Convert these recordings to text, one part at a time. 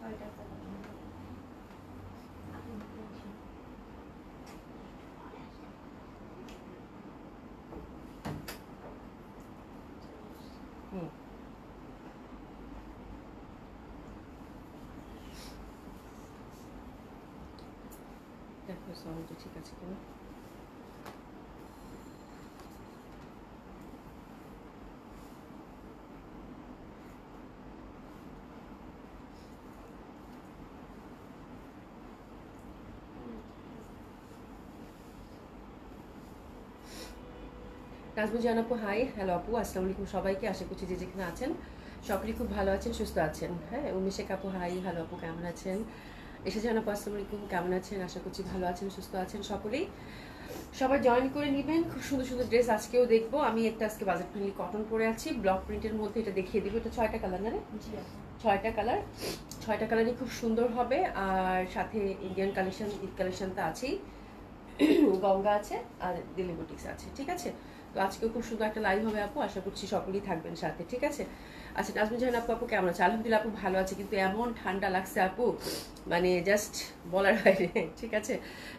দেখো সাউন্ডটা ঠিক আছে কিনা। নাজমুল জাহান আপু হাই, হ্যালো আপু, আসসালামু আলাইকুম সবাইকে। আশা করছি যে যেখানে আছেন সকলেই খুব ভালো আছেন, সুস্থ আছেন। হ্যাঁ, উমেশেখ আপু হাই, হ্যালো আপু, কেমন আছেন? এসে জাহান আপু আসসালামু আলাইকুম, কেমন আছেন? আশা করছি ভালো আছেন, সুস্থ আছেন সকলেই। সবাই জয়েন করে নেবেন। খুব সুন্দর সুন্দর ড্রেস আজকেও দেখবো। আমি একটা আজকে বাজেট ফ্রেন্ডলি কটন পরে আছি, ব্লক প্রিন্টের মধ্যে। এটা দেখিয়ে দিব। এটা 6টা কালার না রে? 6টা কালার, 6টা কালারই খুব সুন্দর হবে। আর সাথে ইন্ডিয়ান কালেকশন, ঈদ কালেকশন তো আছেই, গঙ্গা আছে আর দিল্লি বুটিক্স আছে। ঠিক আছে, তো আজকেও খুব সুন্দর একটা লাইভ হবে আপু, আশা করছি সকলেই থাকবেন সাথে। ঠিক আছে। আচ্ছা, নাজমিন জাহান আপু, আপু কেমন আছে? আলহামদুলিল্লাহ আপু ভালো আছে, কিন্তু এমন ঠান্ডা লাগছে আপু, মানে জাস্ট বলার বাইরে। ঠিক আছে,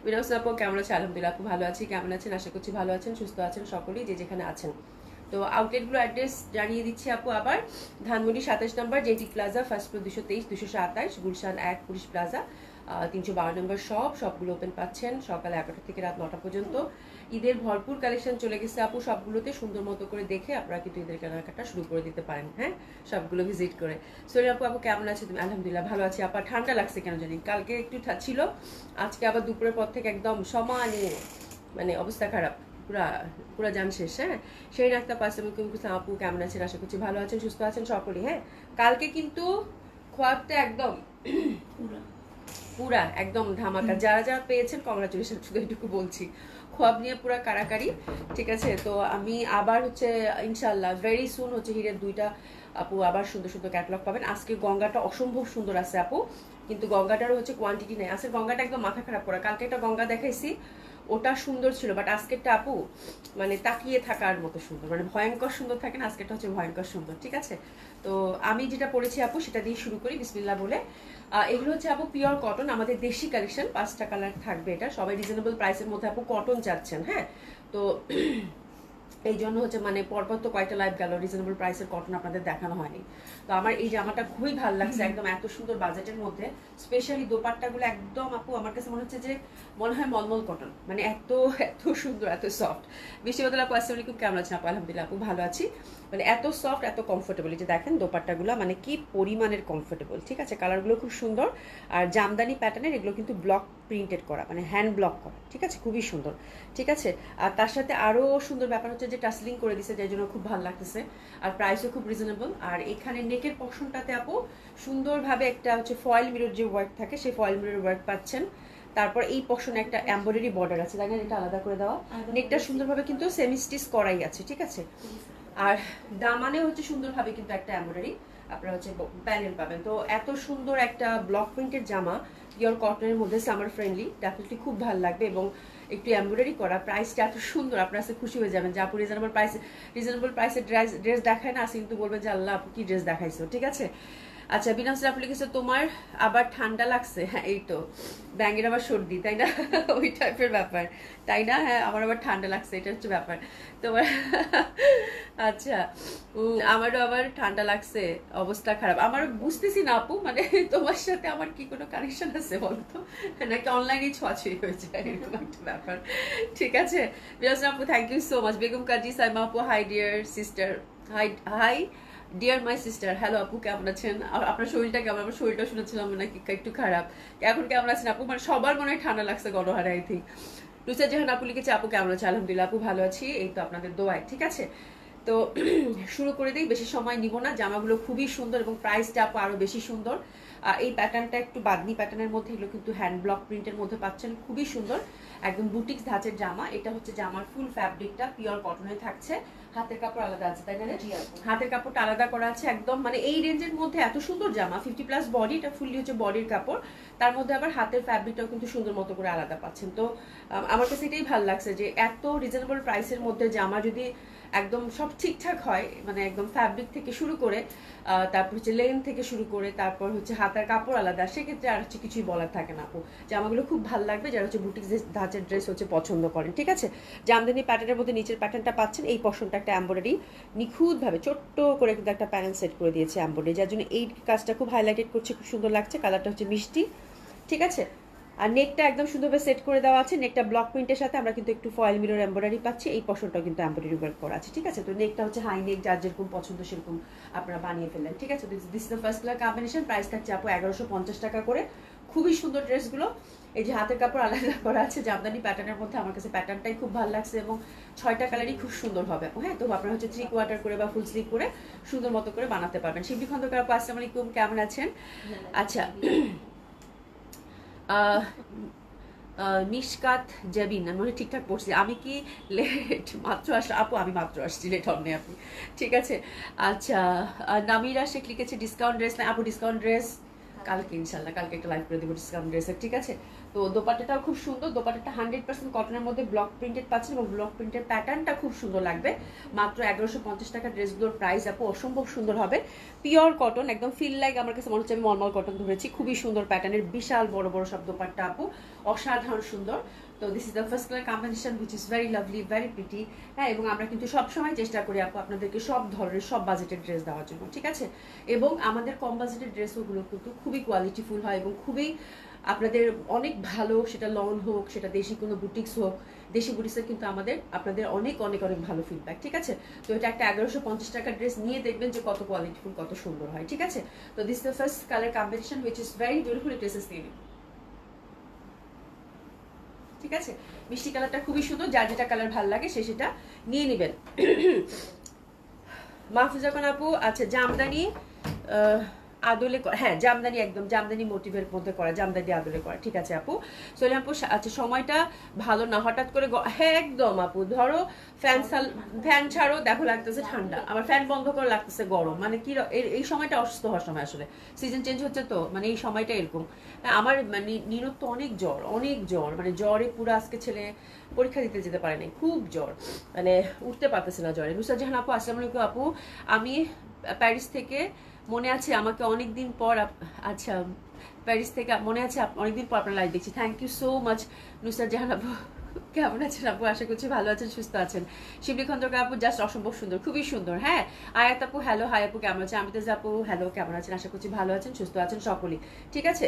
বিনাউস আপু কেমন আছে? আলহামদুলিল্লাহ আপু ভালো আছি, কেমন আছেন? আশা করছি ভালো আছেন, সুস্থ আছেন সকলেই যে যেখানে আছেন। তো আউটলেটগুলো অ্যাড্রেস জানিয়ে দিচ্ছি আপু আবার। ধানমন্ডি 27 নম্বর JT plaza, first floor 223, 227, Gulshan 1 police plaza, 312 নম্বর সবগুলো ওপেন পাচ্ছেন সকাল 11টা থেকে রাত 9টা পর্যন্ত। ঈদের ভরপুর কালেকশন চলে গেছে আপু সবগুলোতে। সুন্দর মতো করে দেখে আপনারা কিন্তু ঈদের কেনাকাটা শুরু করে দিতে পারেন। হ্যাঁ, সবগুলো ভিজিট করে। সোনি আপু, আপু কেমন আছে তুমি? আলহামদুলিল্লাহ ভালো আছি আপা। ঠান্ডা লাগছে কেন জানি, কালকে একটু ছিল, আজকে আবার দুপুরের পর থেকে একদম সমানে, মানে অবস্থা খারাপ, পুরা পুরা জান শেষ। হ্যাঁ, সেই রাখতে পারছি আপু কেমন আছেন? আশা করছি ভালো আছেন, সুস্থ আছেন সকলেই। হ্যাঁ, কালকে কিন্তু খোয়াবটা একদম পুরা একদম ধামাকা। যারা যারা পেয়েছেন কংগ্রাচুলেশন, শুধু এটুকু বলছি। খোয়াব নিয়ে পুরা কারাকারি। ঠিক আছে, তো আমি আবার হচ্ছে ইনশাল্লাহ ভেরি সুন হচ্ছে হিরের 2টা আপু আবার সুন্দর সুন্দর ক্যাটালগ পাবেন। আজকে গঙ্গাটা অসম্ভব সুন্দর আছে আপু, কিন্তু গঙ্গাটারও হচ্ছে কোয়ান্টিটি নেই। আজকে গঙ্গাটা একদম মাথা খারাপ করা। কালকে একটা গঙ্গা দেখাইছি, ওটা সুন্দর ছিল, বাট আজকেরটা আপু মানে তাকিয়ে থাকার মতো সুন্দর, মানে ভয়ঙ্কর সুন্দর থাকে না, আজকেরটা হচ্ছে ভয়ঙ্কর সুন্দর। ঠিক আছে, তো আমি যেটা পড়েছি আপু সেটা দিয়ে শুরু করি বিসমিল্লাহ বলে। এগুলো হচ্ছে আপু পিওর কটন, আমাদের দেশি কালেকশন। 5টা কালার থাকবে। এটা সবাই রিজনেবল প্রাইসের মধ্যে আপু কটন চাচ্ছেন। হ্যাঁ, তো এই জন্য হচ্ছে মানে পরপর তো কয়েকটা লাইভ গেল, রিজনেবল প্রাইসের কটন আপনাদের দেখানো হয়নি। তো আমার এই জামাটা খুবই ভালো লাগছে, একদম এত সুন্দর বাজেটের মধ্যে। স্পেশালি দোপাট্টাগুলো একদম আপু আমার কাছে মনে হচ্ছে যে মনে হয় মলমল কটন, মানে এত এত সুন্দর, এত সফট। বিশ্ববাদল আপু আসসালামু আলাইকুম, কেমন আছেন আপু? আলহামদুলিল্লাহ আপু ভালো আছি। মানে এত সফট, এত কমফোর্টেবল। এই যে দেখেন দোপাট্টাগুলো মানে কি পরিমাণের কমফোর্টেবল। ঠিক আছে, কালারগুলো খুব সুন্দর। আর জামদানি প্যাটার্নের, এগুলো কিন্তু ব্লক প্রিন্টেড করা, মানে হ্যান্ড ব্লক করা। ঠিক আছে, খুবই সুন্দর। ঠিক আছে, আর তার সাথে আরও সুন্দর ব্যাপার হচ্ছে যে টাসলিং করে দিছে, যার জন্য খুব ভালো লাগতেছে। আর প্রাইসও খুব রিজনেবল। আর এখানে নেকের পশনটাতে আপু সুন্দরভাবে একটা হচ্ছে ফয়েল মিরর যে ওয়ার্ক থাকে, সেই ফয়েল মিরর ওয়ার্ক পাচ্ছেন। তারপর এই পশনে একটা এমব্রয়ডারি বর্ডার আছে, তাই না? এটা আলাদা করে দেওয়া। নেকটা সুন্দরভাবে কিন্তু সেমি স্টিচ করাই আছে। ঠিক আছে, আর দামানে হচ্ছে সুন্দরভাবে কিন্তু একটা এমব্রয়ডারি আপনারা হচ্ছে প্যানেল পাবেন। তো এত সুন্দর একটা ব্লক প্রিন্টের জামা পিওর কটনের মধ্যে, সামার ফ্রেন্ডলি, ডেফিনেটলি খুব ভালো লাগবে। এবং একটু এমব্রয়ডারি করা, প্রাইসটা এত সুন্দর, আপনার কাছে খুশি হয়ে যাবেন যে আপু রিজনেবল প্রাইসে ড্রেস দেখায় না, আসে কিন্তু বলবেন যে আল্লাহ আপু কি ড্রেস দেখাইছো। ঠিক আছে, আচ্ছা বিনাস আপু লিখেছে তোমার আবার ঠান্ডা লাগছে। হ্যাঁ, এই তো ব্যাঙের আবার সর্দি, তাই না? ওই টাইপের ব্যাপার, তাই না? হ্যাঁ, আমার আবার ঠান্ডা লাগছে, এটা হচ্ছে ব্যাপার তোমার। আচ্ছা, আমারও আবার ঠান্ডা লাগছে, অবস্থা খারাপ। আমার বুঝতেছি না আপু, মানে তোমার সাথে আমার কি কোনো কানেকশন আছে বলতো, নাকি অনলাইনে ছোঁয়াছুঁই হয়ে যায়, এরকম একটা ব্যাপার। ঠিক আছে, বিরাজ আপু thank you so much. Begum Kazi Saima আপু hi dear sister, hi hi dear my sister, hello আপু কেমন আছেন? আপনার শরীরটা কেমন? আমার শরীরটা শুনেছিলাম নাকি একটু খারাপ, এখন কেমন আছেন আপু? মানে সবার মনে হয় ঠান্ডা লাগছে, গণহারে আই থিঙ্ক। লুসা জাহান আপু লিখেছে আপু কেমন আছে? আলহামদুলিল্লাহ আপু ভালো আছি, এই তো আপনাদের দোয়ায়। ঠিক আছে, তো শুরু করে দিই, বেশি সময় নিব না। জামাগুলো খুবই সুন্দর এবং প্রাইসটা আপু আরও বেশি সুন্দর। এই প্যাটার্নটা একটু বাদনি প্যাটার্নের মধ্যে, এগুলো কিন্তু হ্যান্ড ব্লক প্রিন্টের মধ্যে পাচ্ছেন, খুবই সুন্দর, একদম বুটিক্স ধাঁচের জামা। এটা হচ্ছে জামার ফুল ফ্যাব্রিকটা পিওর কটনে থাকছে। হাতের কাপড় আলাদা আছে তাই না রে? জি আপু। হাতের কাপড়টা আলাদা করা আছে একদম, মানে এই রেঞ্জের মধ্যে এত সুন্দর জামা 50+ বডি, এটা ফুললি হচ্ছে বডির কাপড়, তার মধ্যে আবার হাতের ফ্যাব্রিকটাও কিন্তু সুন্দর মতো করে আলাদা পাচ্ছেন। তো আমার কাছে এটাই ভালো লাগছে যে এত রিজনেবল প্রাইসের মধ্যে জামা যদি একদম সব ঠিকঠাক হয়, মানে একদম ফ্যাব্রিক থেকে শুরু করে তারপর হচ্ছে লেন থেকে শুরু করে তারপর হচ্ছে হাতের কাপড় আলাদা, সেক্ষেত্রে আর হচ্ছে কিছুই বলার থাকে না আপু। জামাগুলো খুব ভালো লাগবে যারা হচ্ছে বুটিক ধাঁচের ড্রেস হচ্ছে পছন্দ করেন। ঠিক আছে, জামদানি প্যাটার্নের মধ্যে নিচের প্যাটার্নটা পাচ্ছেন, এই পশনটা একটা এমব্রয়ডারি নিখুঁতভাবে ছোট্ট করে কিন্তু একটা প্যানেল সেট করে দিয়েছে এমব্রয়ডারি, যার জন্য এই কাজটা খুব হাইলাইটেড করছে, খুব সুন্দর লাগছে। কালারটা হচ্ছে মিষ্টি। ঠিক আছে, আর নেকটা একদম সুন্দরভাবে সেট করে দেওয়া আছে। নেকটা ব্লক প্রিন্টের সাথে আমরা কিন্তু একটু ফয়েল মিরর এমব্রয়ডারি পাচ্ছি, এই পশনটাও কিন্তু এমব্রয়ডারি ওয়ার্ক করা আছে। ঠিক আছে, তো নেকটা হচ্ছে হাই নেক, যার যেরকম পছন্দ সেরকম আপনারা বানিয়ে ফেললেন। ঠিক আছে, this is the first colour combination. Price থাকছে আপু 1150 টাকা করে। খুবই সুন্দর ড্রেসগুলো। এই যে হাতের কাপড় আলাদা করা আছে জামদানি প্যাটার্নের মধ্যে, আমার কাছে প্যাটার্নটাই খুব ভালো লাগছে এবং 6টা কালারই খুব সুন্দর হবে আপু। হ্যাঁ, তো আপনারা হচ্ছে 3/4 করে বা ফুল স্লিভ করে সুন্দর মতো করে বানাতে পারবেন। শিবলি খন্দকার আপু আসসালামু আলাইকুম, কেমন আছেন? আচ্ছা, মিশকাত জাবিন, আমি মনে ঠিকঠাক পড়ছি, আমি কি লেট মাত্র আসলে আপু? আমি মাত্র আসছি, লেট হন নাই আপনি। ঠিক আছে, আচ্ছা, নামিরা শেখ লিখেছে ডিসকাউন্ট ড্রেস না আপু? ডিসকাউন্ট ড্রেস কালকে ইনশাল্লাহ, কালকে একটা লাইভ করে দেবো ডিসকাউন্ট ড্রেসের। ঠিক আছে, তো দোপাট্টাটাও খুব সুন্দর। দোপাট্টাটা 100% কটনের মধ্যে ব্লক প্রিন্টেড পাচ্ছেন এবং ব্লক প্রিন্টের প্যাটার্নটা খুব সুন্দর লাগবে। মাত্র 1150 টাকা ড্রেসগুলোর প্রাইস আপু অসম্ভব সুন্দর হবে। পিওর কটন, একদম ফিল লাইক আমার কাছে মনে হচ্ছে আমি মলমল কটন ধরেছি। খুবই সুন্দর প্যাটার্নের, বিশাল বড় বড় সব দোপাট্টা আপু, অসাধারণ সুন্দর। তো this is the first colour combination which is very lovely, very pretty. হ্যাঁ, এবং আমরা কিন্তু সবসময় চেষ্টা করি আপু আপনাদেরকে সব ধরনের সব বাজেটের ড্রেস দেওয়ার জন্য। ঠিক আছে, এবং আমাদের কম বাজেটের ড্রেসগুলো কিন্তু খুবই কোয়ালিটিফুল হয় এবং খুবই আপনাদের অনেক ভালো, সেটা লন হোক, সেটা দেশি কোনো বুটিক্স হোক, দেশি বুটিক্সের কিন্তু আপনাদের অনেক অনেক অনেক ভালো ফিডব্যাক। ঠিক আছে, তো এটা একটা 1150 টাকার ড্রেস নিয়ে দেখবেন যে কত কোয়ালিটিফুল, কত সুন্দর হয়। ঠিক আছে, তো this the first colour combination which is very beautiful. It is still. ঠিক আছে, মিষ্টি কালারটা খুবই সুন্দর, যার যেটা কালার ভালো লাগে সে সেটা নিয়ে নেবেন। মাহফুজা খান আপু, আচ্ছা জামদানি আদলে করা, হ্যাঁ জামদানি, একদম জামদানি মোটিভের মধ্যে করা, জামদানি আদলে করা। ঠিক আছে আপু, সোনিয়া আপু আচ্ছা সময়টা ভালো না, হঠাৎ করে হ্যাঁ একদম আপু, ধরো ফ্যান ছাড়ো দেখো লাগতেছে ঠান্ডা, আবার ফ্যান বন্ধ করে লাগতেছে গরম, মানে কি এই সময়টা অসুস্থ হওয়ার সময়, আসলে সিজন চেঞ্জ হচ্ছে তো, মানে এই সময়টা এরকম। আমার মানে নিরুত তো অনেক জ্বর, অনেক জ্বর, মানে জ্বরে পুরো আজকে ছেলে পরীক্ষা দিতে যেতে পারে নাই, খুব জ্বর, মানে উঠতে পারতেছে না জ্বরে। নুসরাত জাহান আপু আসসালামু আলাইকুম আপু, আমি প্যারিস থেকে, মনে আছে আমাকে অনেকদিন পর, আচ্ছা প্যারিস থেকে মনে আছে অনেকদিন পর আপনার লাইভ দেখছি। Thank you so much Nusrat Jahan আপু, কেমন আছেন আপু? আশা করছি ভালো আছেন, সুস্থ আছেন। শিবলি খন্দকার আপু জাস্ট অসম্ভব সুন্দর, খুবই সুন্দর। হ্যাঁ, আয়াত আপু হ্যালো, হাই আপু কেমন আছেন? আমিতাজ আপু হ্যালো, কেমন আছেন? আশা করছি ভালো আছেন, সুস্থ আছেন সকলেই। ঠিক আছে,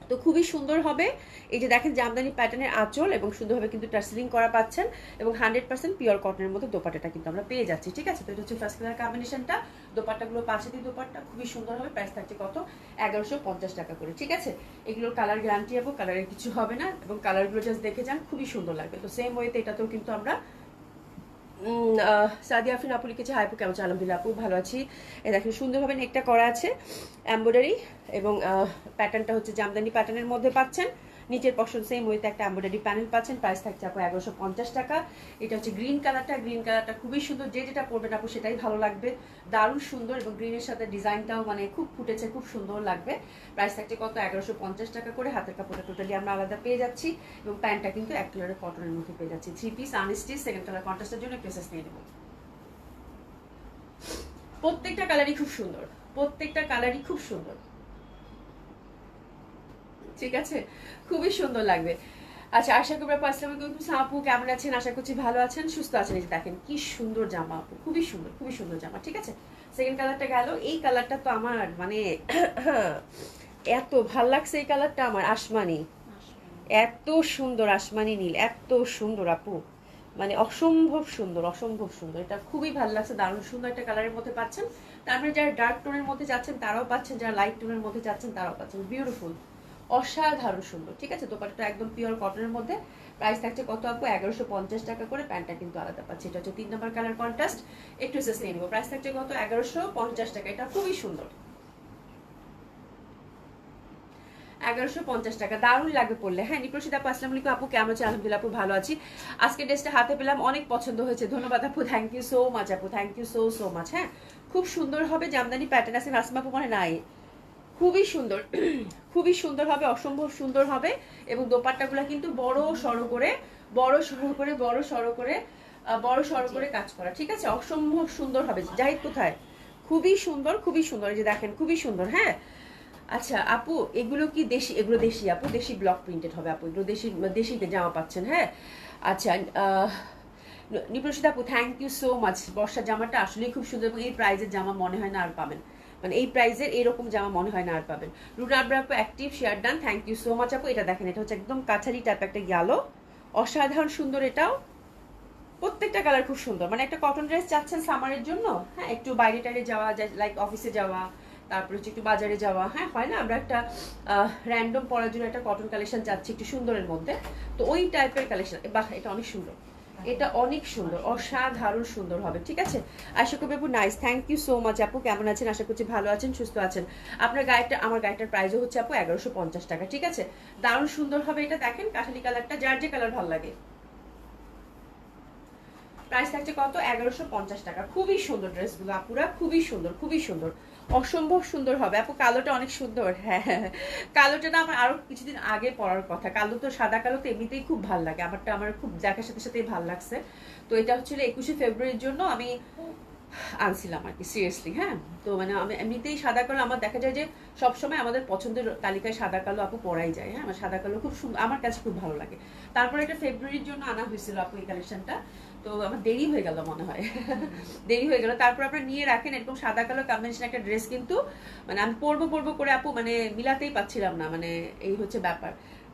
তো খুবই সুন্দর হবে। এই যে দেখেন জামদানি প্যাটার্নের আঁচল এবং সুন্দরভাবে কিন্তু টার্সেলিং করা পাচ্ছেন এবং 100% পিওর কটনের মধ্যে দোপাট্টাটা কিন্তু আমরা পেয়ে যাচ্ছি। ঠিক আছে, তো এটা হচ্ছে ফার্স্ট কালার কম্বিনেশনটা। দোপাট্টাগুলো পাশে দিয়ে দোপাট্টা খুবই সুন্দর হবে। প্রাইস থাকছে কত? 1150 টাকা করে। ঠিক আছে, এগুলোর কালার গ্যারান্টি এবং কালারের কিছু হবে না এবং কালারগুলো জাস্ট দেখে যান, খুবই সুন্দর লাগবে। তো সেম ওয়েতে এটাতেও কিন্তু আমরা সাদিয়া আফরিন আপু লিখেছে হাই আপু কেমন আছেন? আলহামদুলিল্লাহ আপু ভালো আছি। এই দেখেন সুন্দরভাবে নেকটা করা আছে এমব্রয়ডারি এবং প্যাটার্নটা হচ্ছে জামদানি প্যাটার্নের মধ্যে পাচ্ছেন। নিচের পশন সেম ওয়েতে একটা এমব্রয়ডারি প্যানেল পাচ্ছেন। প্রাইস থাকছে আপু 1150 টাকা। এটা হচ্ছে গ্রিন কালারটা খুবই সুন্দর, যে যেটা পরবেন আপু সেটাই ভালো লাগবে, দারুণ সুন্দর এবং গ্রিনের সাথে ডিজাইনটাও মানে খুব ফুটেছে, খুব সুন্দর লাগবে। প্রাইস থাকছে কত? 1150 টাকা করে। হাতের কাপড়টা টোটালি আমরা আলাদা পেয়ে যাচ্ছি এবং প্যান্টটা কিন্তু এক কালারের কটনের মধ্যে পেয়ে যাচ্ছি। 3 পিস আনস্টিচ, সেকেন্ড কালার কন্ট্রাস্টের জন্য প্রেসেস নিয়ে নেব। প্রত্যেকটা কালারই খুব সুন্দর, প্রত্যেকটা কালারই খুব সুন্দর। ঠিক আছে, খুবই সুন্দর লাগবে। আচ্ছা, আশা করি আপু আসসালামু আলাইকুম আপু কেমন আছেন? আশা করছি ভালো আছেন, সুস্থ আছেন। এই যে দেখেন কি সুন্দর জামা আপু, খুবই সুন্দর, খুবই সুন্দর জামা। ঠিক আছে, সেকেন্ড কালারটা গেল। এই কালারটা তো আমার মানে এত ভাল লাগছে, এই কালারটা আমার আসমানি, এত সুন্দর আসমানি নীল, এত সুন্দর আপু, মানে অসম্ভব সুন্দর, অসম্ভব সুন্দর। এটা খুবই ভালো লাগছে, দারুণ সুন্দর একটা কালারের মধ্যে পাচ্ছেন। তারপরে যারা ডার্ক টোনের মধ্যে যাচ্ছেন তারাও পাচ্ছেন, যারা লাইট টোনের মধ্যে যাচ্ছেন তারাও পাচ্ছেন। বিউটিফুল, অসাধারণ সুন্দর। ঠিক আছে, দোপাট্টাটা একদম পিওর কটনের মধ্যে। প্রাইস থাকছে কত আপু? 1150 টাকা করে। প্যান্টটা কিন্তু আলাদা পাচ্ছি। এটা হচ্ছে 3 নম্বর কালার কন্ট্রাস্ট। একটু সেস নিয়ে নেবো। প্রাইস থাকছে কত? 1150 টাকা। এটা খুবই সুন্দর, 1150 টাকা, দারুণ লাগবে পড়লে। হ্যাঁ, নিপ্রসিদ আপু আসসালামু আলাইকুম। আপু কেমন আছেন? আলহামদুলিল্লাহ আপু ভালো আছি। আজকে ড্রেসটা হাতে পেলাম, অনেক পছন্দ হয়েছে, ধন্যবাদ আপু, থ্যাংক ইউ সো মাচ আপু, thank you so so much. হ্যাঁ, খুব সুন্দর হবে, জামদানি প্যাটার্ন আছে, নাসিমা আপু মানে নাই, খুবই সুন্দর খুবই সুন্দর হবে, অসম্ভব সুন্দর হবে। এবং দোপাট্টাগুলো কিন্তু বড় সড়ো করে বড় সড়ো করে বড় সড়ো করে বড় সড়ো করে কাজ করা, ঠিক আছে, অসম্ভব সুন্দর হবে। জাহিদ কোথায়? খুবই সুন্দর, খুবই সুন্দর, এই যে দেখেন খুবই সুন্দর। হ্যাঁ, আচ্ছা আপু এগুলো কি দেশি? এগুলো দেশি আপু, দেশি ব্লক প্রিন্টেড হবে আপু, এগুলো দেশি, দেশিতে জামা পাচ্ছেন। হ্যাঁ, আচ্ছা নিপ্রসিদ আপু থ্যাংক ইউ সো মাচ। বর্ষার জামাটা আসলেই খুব সুন্দর এবং এই প্রাইজের জামা মনে হয় না আর পাবেন, মানে এই প্রাইজের এরকম জামা মনে হয় না আর পাবেন। রুনা আবরা আপু active share done, thank you so much আপু। এটা দেখেন, এটা হচ্ছে একদম কাছারি টাইপ একটা গেলো, অসাধারণ সুন্দর। এটাও প্রত্যেকটা কালার খুব সুন্দর, মানে একটা কটন ড্রেস চাচ্ছেন সামারের জন্য, হ্যাঁ, একটু বাইরে টাইরে যাওয়া যায়, লাইক অফিসে যাওয়া, তারপরে হচ্ছে একটু বাজারে যাওয়া, হ্যাঁ হয় না, আমরা একটা র্যান্ডম পরার জন্য একটা কটন কালেকশন চাচ্ছি একটু সুন্দরের মধ্যে, তো ওই টাইপের কালেকশন। বাহ, এটা অনেক সুন্দর, এটা অনেক সুন্দর, অসাধারণ সুন্দর হবে, ঠিক আছে। আশা করি আপু nice, thank you so much আপু। কেমন আছেন? আশা করছি ভালো আছেন, সুস্থ আছেন। আপনার গায়েটা, আমার গায়েটার প্রাইসও হচ্ছে আপু 1150 টাকা, ঠিক আছে, দারুণ সুন্দর হবে। এটা দেখেন কাঠালি কালারটা, যার যে কালার ভালো লাগে। প্রাইস থাকছে কত? 1150 টাকা। খুবই সুন্দর ড্রেসগুলো আপুরা, খুবই সুন্দর, খুবই সুন্দর, অসম্ভব সুন্দর হবে আপু। কালোটা অনেক সুন্দর, হ্যাঁ কালোটা না আমার আরো কিছুদিন আগে পরার কথা। কালো তো, সাদা কালো তো এমনিতেই খুব ভালো লাগে, আমারটা আমার খুব দেখার সাথে সাথেই ভালো লাগছে। তো এটা হচ্ছিল 21শে ফেব্রুয়ারির জন্য আমি আনছিলাম আর কি, সিরিয়াসলি। হ্যাঁ, তো মানে আমি এমনিতেই সাদা কালো আমার দেখা যায় যে সবসময় আমাদের পছন্দের তালিকায় সাদা কালো আপু পরাই যায়। হ্যাঁ, আমার সাদা কালো খুব সুন্দর, আমার কাছে খুব ভালো লাগে। তারপরে এটা ফেব্রুয়ারির জন্য আনা হয়েছিল আপু এই কালেকশনটা, তো আমার দেরি হয়ে গেল মনে হয় দেরি হয়ে গেল। তারপর আপনারা নিয়ে রাখেন, এরকম সাদা কালো কম্বিনেশন একটা ড্রেস কিন্তু মানে আমি পরবো পরবো করে আপু মানে মিলাতেই পাচ্ছিলাম না, মানে এই হচ্ছে ব্যাপার,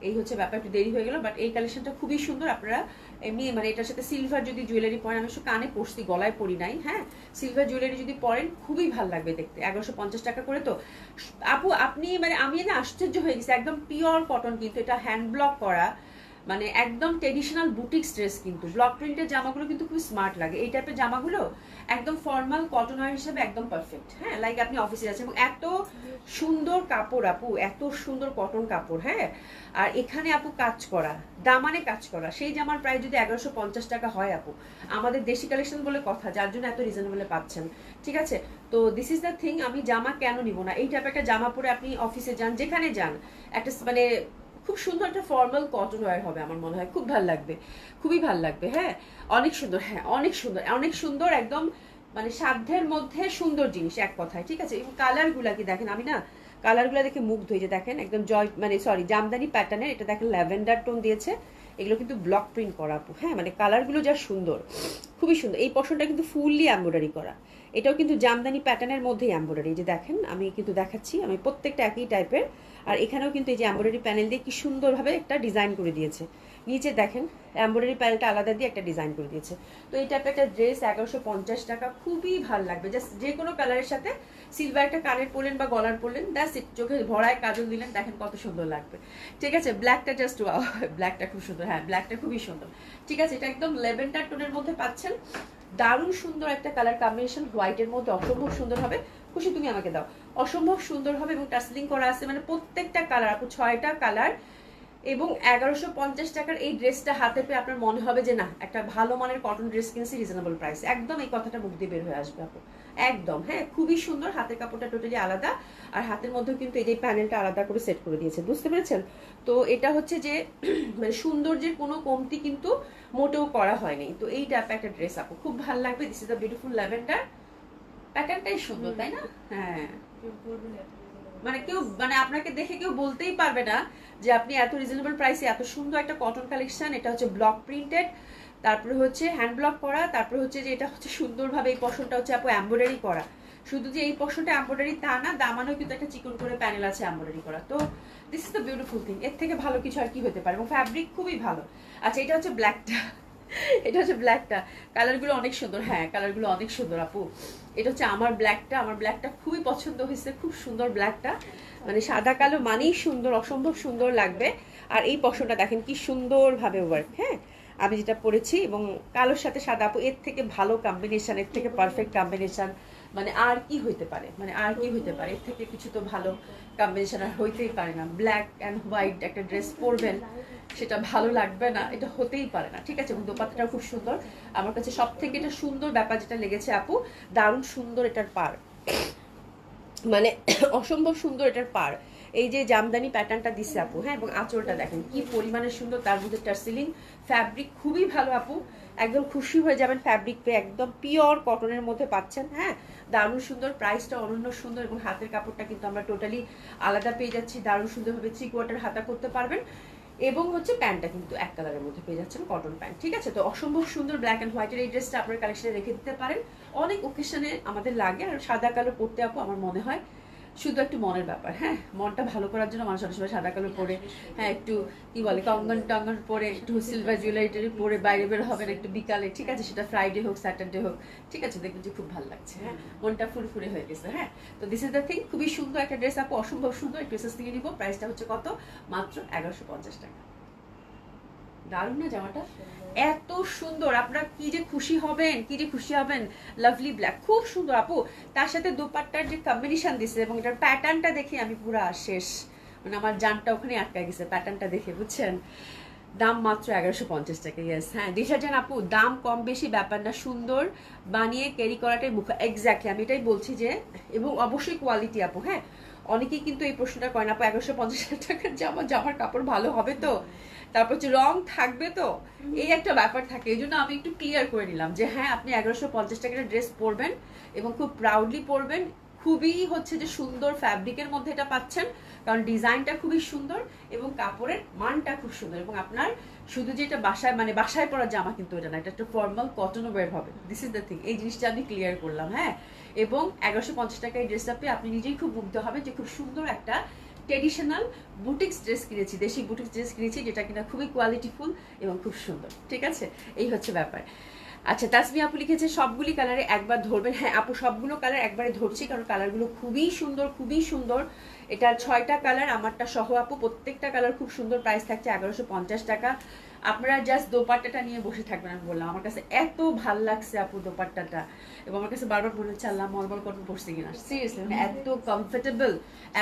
এই হচ্ছে ব্যাপার, একটু দেরি হয়ে গেল। বাট এই কালেকশনটা খুবই সুন্দর। আপনারা এমনি মানে এটার সাথে সিলভার যদি জুয়েলারি পরেন, আমি শুধু কানে পরছি, গলায় পরি নাই, হ্যাঁ, সিলভার জুয়েলারি যদি পরেন খুবই ভালো লাগবে দেখতে। 1150 টাকা করে তো আপু, আপনি মানে আমি না আশ্চর্য হয়ে গেছি, একদম পিওর কটন কিন্তু এটা, হ্যান্ড ব্লক করা, মানে একদম ট্রেডিশনাল বুটিক্স ড্রেস কিন্তু। ব্লক প্রিন্টের জামাগুলো কিন্তু খুব স্মার্ট লাগে, এই টাইপের জামাগুলো একদম ফর্মাল কটন ওয়্যার হিসেবে একদম পারফেক্ট। হ্যাঁ, লাইক আপনি অফিসে যাচ্ছেন, এবং এত সুন্দর কাপড় আপু, এত সুন্দর কটন কাপড়। হ্যাঁ, আর এখানে আপু কাজ করা, দামানে কাজ করা, সেই জামার প্রাইস যদি 1150 টাকা হয় আপু, আমাদের দেশি কালেকশন বলে কথা, যার জন্য এত রিজনেবলে পাচ্ছেন, ঠিক আছে। তো দিস ইজ দ্য থিং, আমি জামা কেন নিব না? এই টাইপের একটা জামা পরে আপনি অফিসে যান, যেখানে যান, একটা মানে খুব সুন্দর একটা ফর্মাল কটন ওয়্যার হবে, আমার মনে হয় খুব ভালো লাগবে, খুবই ভালো লাগবে। হ্যাঁ, অনেক সুন্দর, হ্যাঁ অনেক সুন্দর, অনেক সুন্দর, একদম মানে সাধ্যের মধ্যে সুন্দর জিনিস এক কথায়, ঠিক আছে। এবং কালারগুলা কি দেখেন, আমি না কালারগুলো দেখে মুগ্ধ হয়ে যে দেখেন, একদম জয় মানে সরি জামদানি প্যাটার্নের, এটা দেখেন ল্যাভেন্ডার টোন দিয়েছে, এগুলো কিন্তু ব্লক প্রিন্ট করা আপু। হ্যাঁ, মানে কালারগুলো যা সুন্দর, খুবই সুন্দর। এই পশনটা কিন্তু ফুললি এমব্রয়ডারি করা, এটাও কিন্তু জামদানি প্যাটার্নের মধ্যেই এমব্রয়ডারি, যে দেখেন আমি কিন্তু দেখাচ্ছি, আমি প্রত্যেকটা একই টাইপের। আর এখানেও কিন্তু এই যে এমব্রয়ডারি প্যানেল দিয়ে কি সুন্দরভাবে একটা ডিজাইন করে দিয়েছে, নিচে দেখেন এমব্রয়ডারি প্যানেলটা আলাদা দিয়ে একটা ডিজাইন করে দিয়েছে। তো এই টাইপের একটা ড্রেস 1150 টাকা, খুবই ভালো লাগবে। জাস্ট যে কোনো কালারের সাথে সিলভার একটা কানের পরলেন বা গলার পরলেন, দ্যাটস ইট, চোখে ভরায় কাজল দিলেন, দেখেন কত সুন্দর লাগবে, ঠিক আছে। ব্ল্যাকটা জাস্ট ওয়াও, ব্ল্যাকটা খুব সুন্দর, হ্যাঁ ব্ল্যাকটা খুবই সুন্দর, ঠিক আছে। এটা একদম ল্যাভেন্ডার টোনের মধ্যে পাচ্ছেন, দারুণ সুন্দর একটা কালার কম্বিনেশন, হোয়াইটের মধ্যে অসম্ভব সুন্দর হবে। খুশি তুমি আমাকে দাও, অসম্ভব সুন্দর হবে। এবং টাসলিং করা আছে, মানে প্রত্যেকটা কালার আপু, 6টা কালার। এবং 1150 টাকার এই ড্রেসটা হাতে পেয়ে আপনার মনে হবে যে না, একটা ভালো মানের কটন ড্রেস কিনছি রিজনেবল প্রাইস, একদম এই কথাটা মুখ দিয়ে বের হয়ে আসবে আপু, একদম। হ্যাঁ, খুবই সুন্দর, হাতের কাপড়টা টোটালি আলাদা, আর হাতের মধ্যেও কিন্তু এই যে প্যানেলটা আলাদা করে সেট করে দিয়েছে, বুঝতে পেরেছেন? তো এটা হচ্ছে যে মানে সৌন্দর্যের কোনো কমতি কিন্তু মোটেও করা হয়নি। তো এই টাইপের একটা ড্রেস আপু খুব ভালো লাগবে। This is the beautiful lavender, প্যাটার্নটাই সুন্দর, তাই না? হ্যাঁ, মানে কেউ মানে আপনাকে দেখে কেউ বলতেই পারবে না যে আপনি এত রিজনেবল প্রাইসে এত সুন্দর একটা কটন কালেকশন। এটা হচ্ছে ব্লক প্রিন্টেড, তারপরে হচ্ছে হ্যান্ড ব্লক করা, তারপরে হচ্ছে যে এটা হচ্ছে সুন্দরভাবে এই পশনটা হচ্ছে আপু এমব্রয়ডারি করা। শুধু যে এই পশনটা এমব্রয়ডারি তা না, দামানেও কিন্তু একটা চিকন করে প্যানেল আছে এমব্রয়ডারি করা। তো this is the beautiful thing, এর থেকে ভালো কিছু আর কি হতে পারে। এবং ফ্যাব্রিক খুবই ভালো। আচ্ছা, এটা হচ্ছে ব্ল্যাকটা, এটা হচ্ছে ব্ল্যাকটা, কালারগুলো অনেক সুন্দর, হ্যাঁ কালারগুলো অনেক সুন্দর আপু। এটা হচ্ছে আমার ব্ল্যাকটা, আমার ব্ল্যাকটা খুবই পছন্দ হয়েছে, খুব সুন্দর ব্ল্যাকটা, মানে সাদা কালো মানেই সুন্দর, অসম্ভব সুন্দর লাগবে। আর এই পশনটা দেখেন কি সুন্দরভাবে ওয়ার্ক, হ্যাঁ আমি যেটা পরেছি, এবং কালোর সাথে সাদা আপু, এর থেকে ভালো কম্বিনেশন, এর থেকে পারফেক্ট কম্বিনেশন মানে আর কি হইতে পারে, মানে আর কি হইতে পারে, এর থেকে কিছু তো ভালো কম্বিনেশন আর হইতেই পারে না। ব্ল্যাক অ্যান্ড হোয়াইট একটা ড্রেস পরবেন, সেটা ভালো লাগবে না, এটা হতেই পারে না, ঠিক আছে। এবং দোপাট্টাটা খুব সুন্দর, আমার কাছে সব থেকে এটা সুন্দর ব্যাপার যেটা লেগেছে আপু, দারুণ সুন্দর এটার পার, মানে অসম্ভব সুন্দর এটার পার। এই যে জামদানি প্যাটার্নটা দিচ্ছে আপু, হ্যাঁ, এবং আঁচলটা দেখেন কি পরিমাণে সুন্দর, তার মধ্যে টার্সিলিং, ফ্যাব্রিক খুবই ভালো আপু, একদম খুশি হয়ে যাবেন ফ্যাব্রিক পেয়ে, একদম পিওর কটনের মধ্যে পাচ্ছেন, হ্যাঁ, দারুণ সুন্দর, প্রাইসটা অনন্য সুন্দর, এবং হাতের কাপড়টা কিন্তু আমরা টোটালি আলাদা পেয়ে যাচ্ছি, দারুণ সুন্দরভাবে 3/4 হাতা করতে পারবেন, এবং হচ্ছে প্যান্টটা কিন্তু এক কালারের মধ্যে পেয়ে যাচ্ছেন, কটন প্যান্ট, ঠিক আছে। তো অসম্ভব সুন্দর ব্ল্যাক অ্যান্ড হোয়াইটের এই ড্রেসটা আপনার কালেকশনে রেখে দিতে পারেন, অনেক ওকেশনে আমাদের লাগে। আর সাদা কালো পরতে আপু আমার মনে হয় শুধু একটু মনের ব্যাপার, হ্যাঁ, মনটা ভালো করার জন্য মানুষ অনেক সময় সাদা কালো পরে, হ্যাঁ, একটু কি বলে কঙ্গন টঙ্গন পরে, একটু সিলভার জুয়েলারি পরে বাইরে বের হবেন একটু বিকালে, ঠিক আছে, সেটা ফ্রাইডে হোক স্যাটারডে হোক, ঠিক আছে, দেখবেন যে খুব ভালো লাগছে, হ্যাঁ, মনটা ফুরফুরে হয়ে গেছে, হ্যাঁ। তো দিস ইজ দ্য থিং, খুবই সুন্দর একটা ড্রেস আপু, অসম্ভব সুন্দর, একটু এসএস থেকে নিব, প্রাইসটা হচ্ছে কত, মাত্র 1150 টাকা। দারুণ না জামাটা, এত সুন্দর, আপনারা কি যে খুশি হবেন, কি যে খুশি হবেন। লাভলি ব্ল্যাক, খুব সুন্দর আপু, তার সাথে দোপাট্টার যে কম্বিনেশন দিছে এবং এটার প্যাটার্নটা দেখে আমি পুরো শেষ, মানে আমার জানটা ওখানে আটকা গেছে প্যাটার্নটা দেখে, বুঝছেন। দাম মাত্র 1150 টাকা, ইয়েস, হ্যাঁ, ডিটারজেন্ট আপু, দাম কম বেশি ব্যাপার না, সুন্দর বানিয়ে ক্যারি করাটাই মুখ, এক্স্যাক্টলি আমি এটাই বলছি যে, এবং অবশ্যই কোয়ালিটি আপু, হ্যাঁ, অনেকেই কিন্তু এই প্রশ্নটা করেন আপু 1150 টাকার জামার কাপড় ভালো হবে তো, তারপর হচ্ছে রং থাকবে তো, এই একটা ব্যাপার থাকে, এই জন্য আমি একটু ক্লিয়ার করে নিলাম যে হ্যাঁ, আপনি 1150 টাকার ড্রেস পরবেন এবং খুব প্রাউডলি পরবেন, খুবই হচ্ছে যে সুন্দর ফ্যাব্রিকের মধ্যে এটা পাচ্ছেন, কারণ ডিজাইনটা খুবই সুন্দর এবং কাপড়ের মানটা খুব সুন্দর, এবং আপনার শুধু যে এটা বাসায়, মানে বাসায় পরার জামা কিন্তু এটা না, এটা একটা ফর্মাল কটনও বের হবে, দিস ইজ দ্য থিং, এই জিনিসটা আমি ক্লিয়ার করলাম, হ্যাঁ। এবং 1150 টাকায় ড্রেসটা পেয়ে আপনি নিজেই খুব মুগ্ধ হবেন যে খুব সুন্দর একটা ট্রেডিশনাল বুটিক্স ড্রেস কিনেছি, দেশি বুটিক্স ড্রেস কিনেছি, যেটা কিনা খুবই কোয়ালিটিফুল এবং খুব সুন্দর, ঠিক আছে, এই হচ্ছে ব্যাপার। আচ্ছা, তাসমি আপু লিখেছে সবগুলি কালারে একবার ধরবেন, হ্যাঁ আপু, সবগুলো কালার একবারে ধরছি, কারণ কালারগুলো খুবই সুন্দর, খুবই সুন্দর, এটার 6টা কালার, আমারটা সহ আপু, প্রত্যেকটা কালার খুব সুন্দর, প্রাইস থাকছে 1150 টাকা। আপনারা জাস্ট দোপাট্টাটা নিয়ে বসে থাকবেন, আমি বললাম আমার কাছে এত ভাল লাগছে আপু দোপাট্টাটা, এবং আমার কাছে বারবার মনে হচ্ছে আল্লাহ মলমল কটন পরছি কিনা, সিরিয়াসলি, মানে এত কমফোর্টেবল,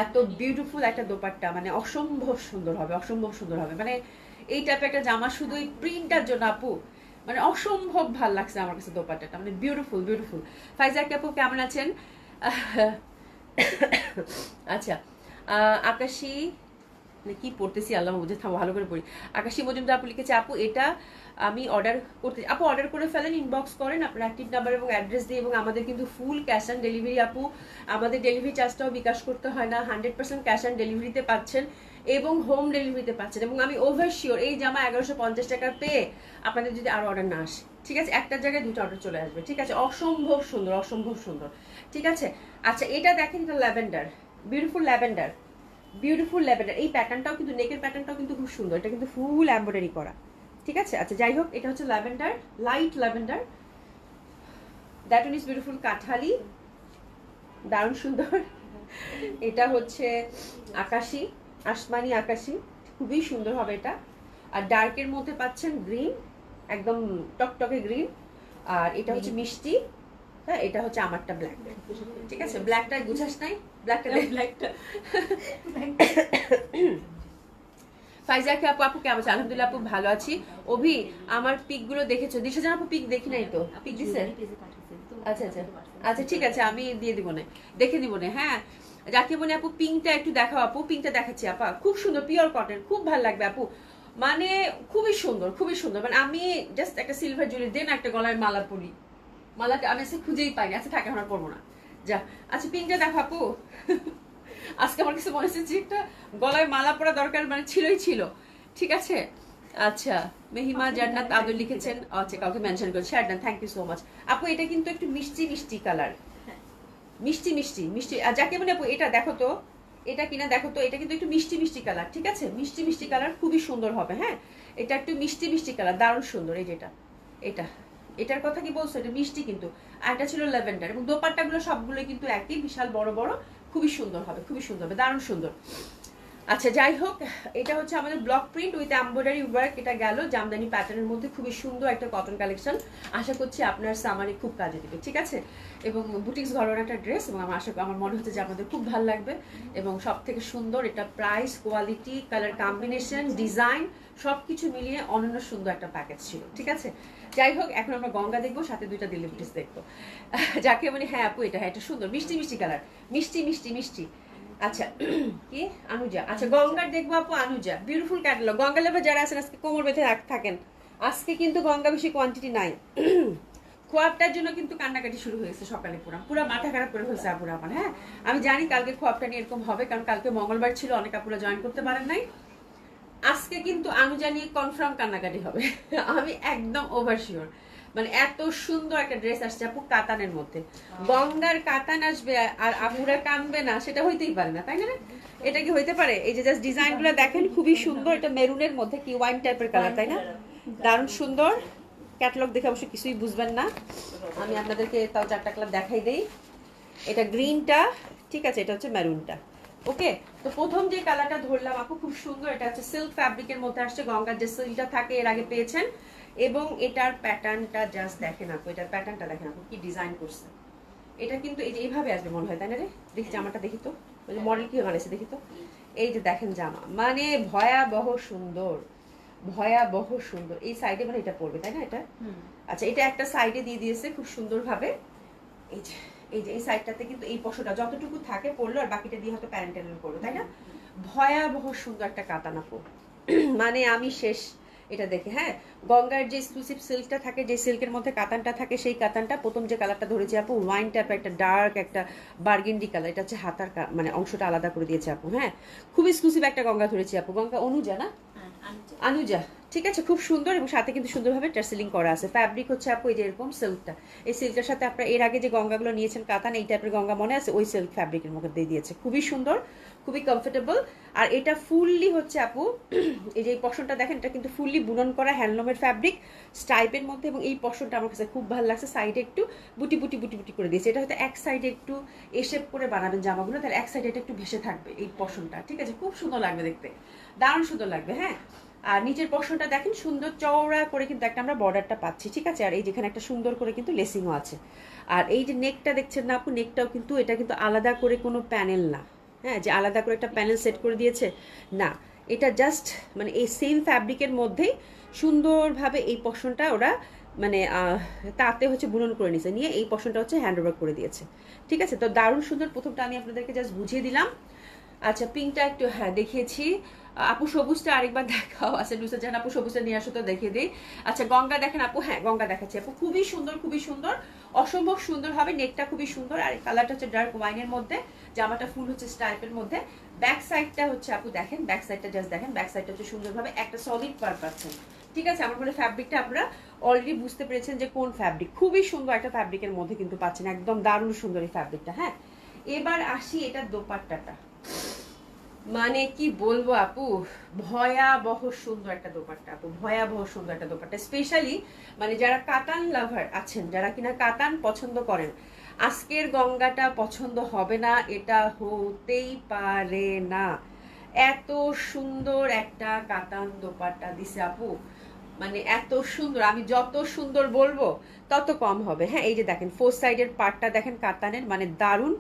এত বিউটিফুল একটা দোপাট্টা, মানে অসম্ভব সুন্দর হবে, অসম্ভব সুন্দর হবে, মানে এই টাইপের একটা জামা শুধু এই প্রিন্টটার জন্য আপু, মানে অসম্ভব ভাল লাগছে আমার কাছে দোপাট্টাটা, মানে বিউটিফুল বিউটিফুল। ফাইজা আপু কেমন আছেন? আচ্ছা, আকাশী, কি পড়তেছি আল্লাহ বুঝে, থামো ভালো করে পড়ি। আকাশী মজুমদার আপু লিখেছে আপু এটা আমি অর্ডার করতে, আপু অর্ডার করে ফেলেন, ইনবক্স করেন আপনার অ্যাক্টিভ নাম্বার এবং অ্যাড্রেস দিয়ে, এবং আমাদের কিন্তু ফুল ক্যাশ অন ডেলিভারি আপু, আমাদের ডেলিভারি চার্জটাও বিকাশ করতে হয় না, 100% ক্যাশ অন ডেলিভারিতে পাচ্ছেন এবং হোম ডেলিভারিতে পাচ্ছেন, এবং আমি ওভার শিওর এই জামা 1150 টাকা পেয়ে আপনাদের যদি আরো অর্ডার না আসে, ঠিক আছে, একটার জায়গায় 2টা অর্ডার চলে আসবে, ঠিক আছে, অসম্ভব সুন্দর, অসম্ভব সুন্দর, ঠিক আছে। আচ্ছা, এটা দেখেন, এটা lavender, beautiful lavender, beautiful lavender, এই প্যাটার্নটাও কিন্তু, নেকের প্যাটার্নটাও কিন্তু খুব সুন্দর, এটা কিন্তু ফুল এমব্রয়ডারি করা, ঠিক আছে। আচ্ছা, যাই হোক, এটা হচ্ছে lavender, light lavender, that one is beautiful কাঠালি, দারুণ সুন্দর। এটা হচ্ছে আকাশি, আসমানি আকাশি, খুবই সুন্দর হবে এটা। আর ডার্কের মধ্যে পাচ্ছেন গ্রিন, একদম টকটকে গ্রিন, আর এটা হচ্ছে মিষ্টি, হ্যাঁ, এটা হচ্ছে আমারটা ব্ল্যাক, ঠিক আছে, ব্ল্যাকটা গুছাস নাই, ব্ল্যাকটা ফাইজাকে আপু, আপু কেমন আছে? আলহামদুলিল্লাহ আপু ভালো আছি। অভি, আমার পিক গুলো দেখেছো? দিশা জান আপু পিক দেখি নাই তো, পিক দিছে? আচ্ছা আচ্ছা আচ্ছা, ঠিক আছে, আমি দিয়ে দিব না, দেখে দিব না, হ্যাঁ। যাকে মনে আপু পিঙ্কটা একটু দেখাও আপু, পিঙ্কটা দেখাচ্ছি আপা, খুব সুন্দর, পিওর কটন, খুব ভালো লাগবে আপু, মানে খুবই সুন্দর, খুবই সুন্দর, মানে আমি জাস্ট একটা সিলভার জুয়েলারি দেন, একটা গলায় মালা পরি, মালাটা আমি আজকে খুঁজেই পাইনি, আচ্ছা থাকে, আমরা পরবো না, যা। আচ্ছা, পিঙ্কটা দেখো আপু, আজকে আমার কাছে মনে হচ্ছে যে একটা গলায় মালা পরা দরকার, মানে ছিলই ছিল, ঠিক আছে। আচ্ছা, মেহিমা জান্নাত আদর লিখেছেন, আচ্ছা কাউকে মেনশন করেছে, শারদান, থ্যাংক ইউ সো মাচ আপু, এটা কিন্তু একটু মিষ্টি মিষ্টি কালার, মিষ্টি মিষ্টি মিষ্টি, আর যাকে মানে আপু এটা দেখো তো, এটা কিনা দেখো তো, এটা কিন্তু একটু মিষ্টি মিষ্টি কালার, ঠিক আছে, মিষ্টি মিষ্টি কালার, খুবই সুন্দর হবে, হ্যাঁ, এটা একটু মিষ্টি মিষ্টি কালার, দারুণ সুন্দর, এই যেটা, এটা, এটার কথা কি বলছো, এটা মিষ্টি কিন্তু, আর এটা ছিল ল্যাভেন্ডার, এবং দোপাট্টাগুলো সবগুলো কিন্তু একই, বিশাল বড় বড়, খুবই সুন্দর হবে, খুবই সুন্দর হবে, দারুণ সুন্দর। আচ্ছা যাই হোক, এটা হচ্ছে আমাদের block print with embroidery work, এটা গেল জামদানি প্যাটার্নের মধ্যে খুবই সুন্দর একটা কটন কালেকশন। আশা করছি আপনার সামারে খুব কাজে দেবে, ঠিক আছে। এবং বুটিক্স ঘরোয়া একটা ড্রেস, এবং আমার মনে হচ্ছে যে আপনাদের খুব ভালো লাগবে। এবং সব থেকে সুন্দর এটা price, quality, colour combination, design সব কিছু মিলিয়ে অনন্য সুন্দর একটা প্যাকেজ ছিল, ঠিক আছে। যাই হোক, এখন আমরা গঙ্গা দেখবো, সাথে দুইটা দিল্লি বুটিক্স দেখবো। যাকে মানে হ্যাঁ আপু এটা, হ্যাঁ এটা সুন্দর, মিষ্টি মিষ্টি কালার, মিষ্টি মিষ্টি মিষ্টি। আচ্ছা কি আনুজা, আচ্ছা গঙ্গার দেখবো আপু, আনুজা বিউটিফুল ক্যাটালগ। গঙ্গা লেভেল যারা আছেন আজকে কোমর বেঁধে থাকেন, আজকে কিন্তু গঙ্গা বেশি কোয়ান্টিটি নাই। খোয়াবটার জন্য কিন্তু কান্নাকাটি শুরু হয়েছে সকালে, পুরা মাথা খারাপ করে ফেলছে আপুরা আমার। হ্যাঁ আমি জানি কালকে খোয়াবটা নিয়ে এরকম হবে, কারণ কালকে মঙ্গলবার ছিল, অনেক আপুরা জয়েন করতে পারেন নাই। আজকে কিন্তু আনুজা নিয়ে কনফার্ম কান্নাকাটি হবে। আমি একদম ওভার শিওর। মানে এত সুন্দর একটা ড্রেস আসছে আপু কাতানের মধ্যে, গঙ্গার কাতান আসবে আর আপুরা কানবে না, সেটা হইতেই পারে না, তাই না? এটা কি হইতে পারে? এই যে জাস্ট ডিজাইনগুলো দেখেন, খুবই সুন্দর। এটা মেরুনের মধ্যে কি ওয়াইন টাইপের কালার, তাই না? দারুণ সুন্দর। ক্যাটালগ দেখে অবশ্য কিছুই বুঝবেন না, আমি আপনাদেরকে তাও চারটা কালার দেখাই দেই। এটা গ্রিনটা, ঠিক আছে, এটা হচ্ছে মেরুনটা। ওকে, তো প্রথম যে কালারটা ধরলাম আপু খুব সুন্দর, এটা হচ্ছে সিল্ক ফ্যাব্রিকের মধ্যে আসছে, গঙ্গার যে সিল্কটা থাকে এর আগে পেয়েছেন। এবং এটার প্যাটার্নটা জাস্ট দেখেন আপু, এটার প্যাটার্নটা দেখেন আপু, কি ডিজাইন করছে। এটা কিন্তু এই যে এইভাবে আসবে মনে হয়, তাই না রে? দেখি জামাটা দেখি তো, ওই যে মডেল কি বানাইছে দেখি তো। এই যে দেখেন জামা, মানে ভয়াবহ সুন্দর, ভয়াবহ সুন্দর। এই সাইডে মানে এটা পড়বে, তাই না? এটা আচ্ছা, এটা একটা সাইডে দিয়ে দিয়েছে খুব সুন্দর ভাবে। এই যে এই সাইডটাতে কিন্তু এই পশোটা যতটুকু থাকে পড়লো, আর বাকিটা দিয়ে হয়তো প্যান্টেল করলো, তাই না? ভয়াবহ সুন্দর একটা কাতানা পো। মানে আমি শেষ এটা দেখে। হ্যাঁ, গঙ্গার যে এক্সক্লুসিভ সিল্কটা থাকে, যে সিল্কের মধ্যে কাতানটা থাকে, সেই কাতানটা প্রথম যে কালারটা ধরেছি আপু, ওয়াইন টাইপ একটা ডার্ক একটা বার্গেন্ডি কালার, এটা হচ্ছে হাতার মানে অংশটা আলাদা করে দিয়েছে আপু। হ্যাঁ, খুব এক্সক্লুসিভ একটা গঙ্গা ধরেছি আপু, গঙ্গা অনুজা না, আনুজা, ঠিক আছে, খুব সুন্দর। এবং সাথে কিন্তু সুন্দরভাবে টার্সেলিং করা আছে। ফ্যাব্রিক হচ্ছে আপু এই যে এরকম সিল্কটা, এই সিল্কের সাথে আপনারা এর আগে যে গঙ্গাগুলো নিয়েছেন কাতান, এই টাইপের গঙ্গা মনে আছে, ওই সিল্ক ফ্যাব্রিকের মধ্যে দিয়ে দিয়েছে, খুবই সুন্দর, খুবই কমফোর্টেবল। আর এটা ফুললি হচ্ছে আপু, এই যে এই পশনটা দেখেন, এটা কিন্তু ফুললি বুনন করা হ্যান্ডলুমের ফ্যাব্রিক স্টাইপের মধ্যে। এবং এই পশনটা আমার কাছে খুব ভালো লাগছে, সাইডে একটু বুটি বুটি বুটি বুটি করে দিয়েছে। এটা হয়তো এক সাইডে একটু এশেপ করে বানাবেন জামাগুলো, তাহলে এক সাইডে এটা একটু ভেসে থাকবে এই পশনটা, ঠিক আছে, খুব সুন্দর লাগবে দেখতে, দারুণ সুন্দর লাগবে। হ্যাঁ, আর নিচের পশনটা দেখেন সুন্দর চওড়া করে কিন্তু একটা আমরা বর্ডারটা পাচ্ছি, ঠিক আছে। আর এই যেখানে একটা সুন্দর করে কিন্তু লেসিংও আছে। আর এই যে নেকটা দেখছেন না আপু, নেকটাও কিন্তু এটা কিন্তু আলাদা করে কোনো প্যানেল না, হ্যাঁ, যে আলাদা করে একটা প্যানেল সেট করে দিয়েছে না, এটা জাস্ট মানে এই সেম ফ্যাব্রিকের মধ্যেই সুন্দরভাবে এই পশনটা ওরা মানে তাতে হচ্ছে বুনন করে নিয়েছে, নিয়ে এই পশনটা হচ্ছে হ্যান্ড ওভার করে দিয়েছে, ঠিক আছে। তো দারুণ সুন্দর। প্রথমটা আমি আপনাদেরকে জাস্ট বুঝিয়ে দিলাম। আচ্ছা, পিঙ্কটা একটু হ্যাঁ দেখিয়েছি। আপু সবুজটা আরেকবার দেখাও, আচ্ছা নুসরাত জাহান আপু সবুজটা নিয়ে আসো তো দেখিয়ে দিই। আচ্ছা গঙ্গা দেখেন আপু, হ্যাঁ গঙ্গা দেখাচ্ছি আপু, খুবই সুন্দর, খুবই সুন্দর, অসম্ভব সুন্দর হবে। নেকটা খুবই সুন্দর, আর কালারটা হচ্ছে ডার্ক ওয়াইনের মধ্যে, জামাটা ফুল হচ্ছে স্টাইপের মধ্যে। ব্যাক সাইডটা হচ্ছে আপু দেখেন, ব্যাক সাইডটা জাস্ট দেখেন, ব্যাক সাইডটা হচ্ছে সুন্দরভাবে একটা সলিড পার পাচ্ছেন, ঠিক আছে। আমার মনে ফ্যাব্রিকটা আপনারা অলরেডি বুঝতে পেরেছেন যে কোন ফ্যাব্রিক, খুবই সুন্দর একটা ফ্যাব্রিকের মধ্যে কিন্তু পাচ্ছেন, একদম দারুণ সুন্দর এই ফ্যাব্রিকটা। হ্যাঁ, এবার আসি এটার দোপাট্টাটা, মানে কি বলবো আপু, ভয়াবহ সুন্দর একটা দোপাট্টা আপু, ভয়াবহ সুন্দর একটা দোপাট্টা। স্পেশালি মানে যারা কাতান লাভার আছেন, যারা কিনা কাতান পছন্দ করেন, আজকের গঙ্গাটা পছন্দ হবে না, এটা হতেই পারে না। এত সুন্দর একটা কাতান দোপাট্টা দিছে আপু, মানে এত সুন্দর, আমি যত সুন্দর বলবো তত কম হবে। হ্যাঁ, এই যে দেখেন ফোর সাইডের পার্টটা দেখেন কাতানের, মানে দারুণ।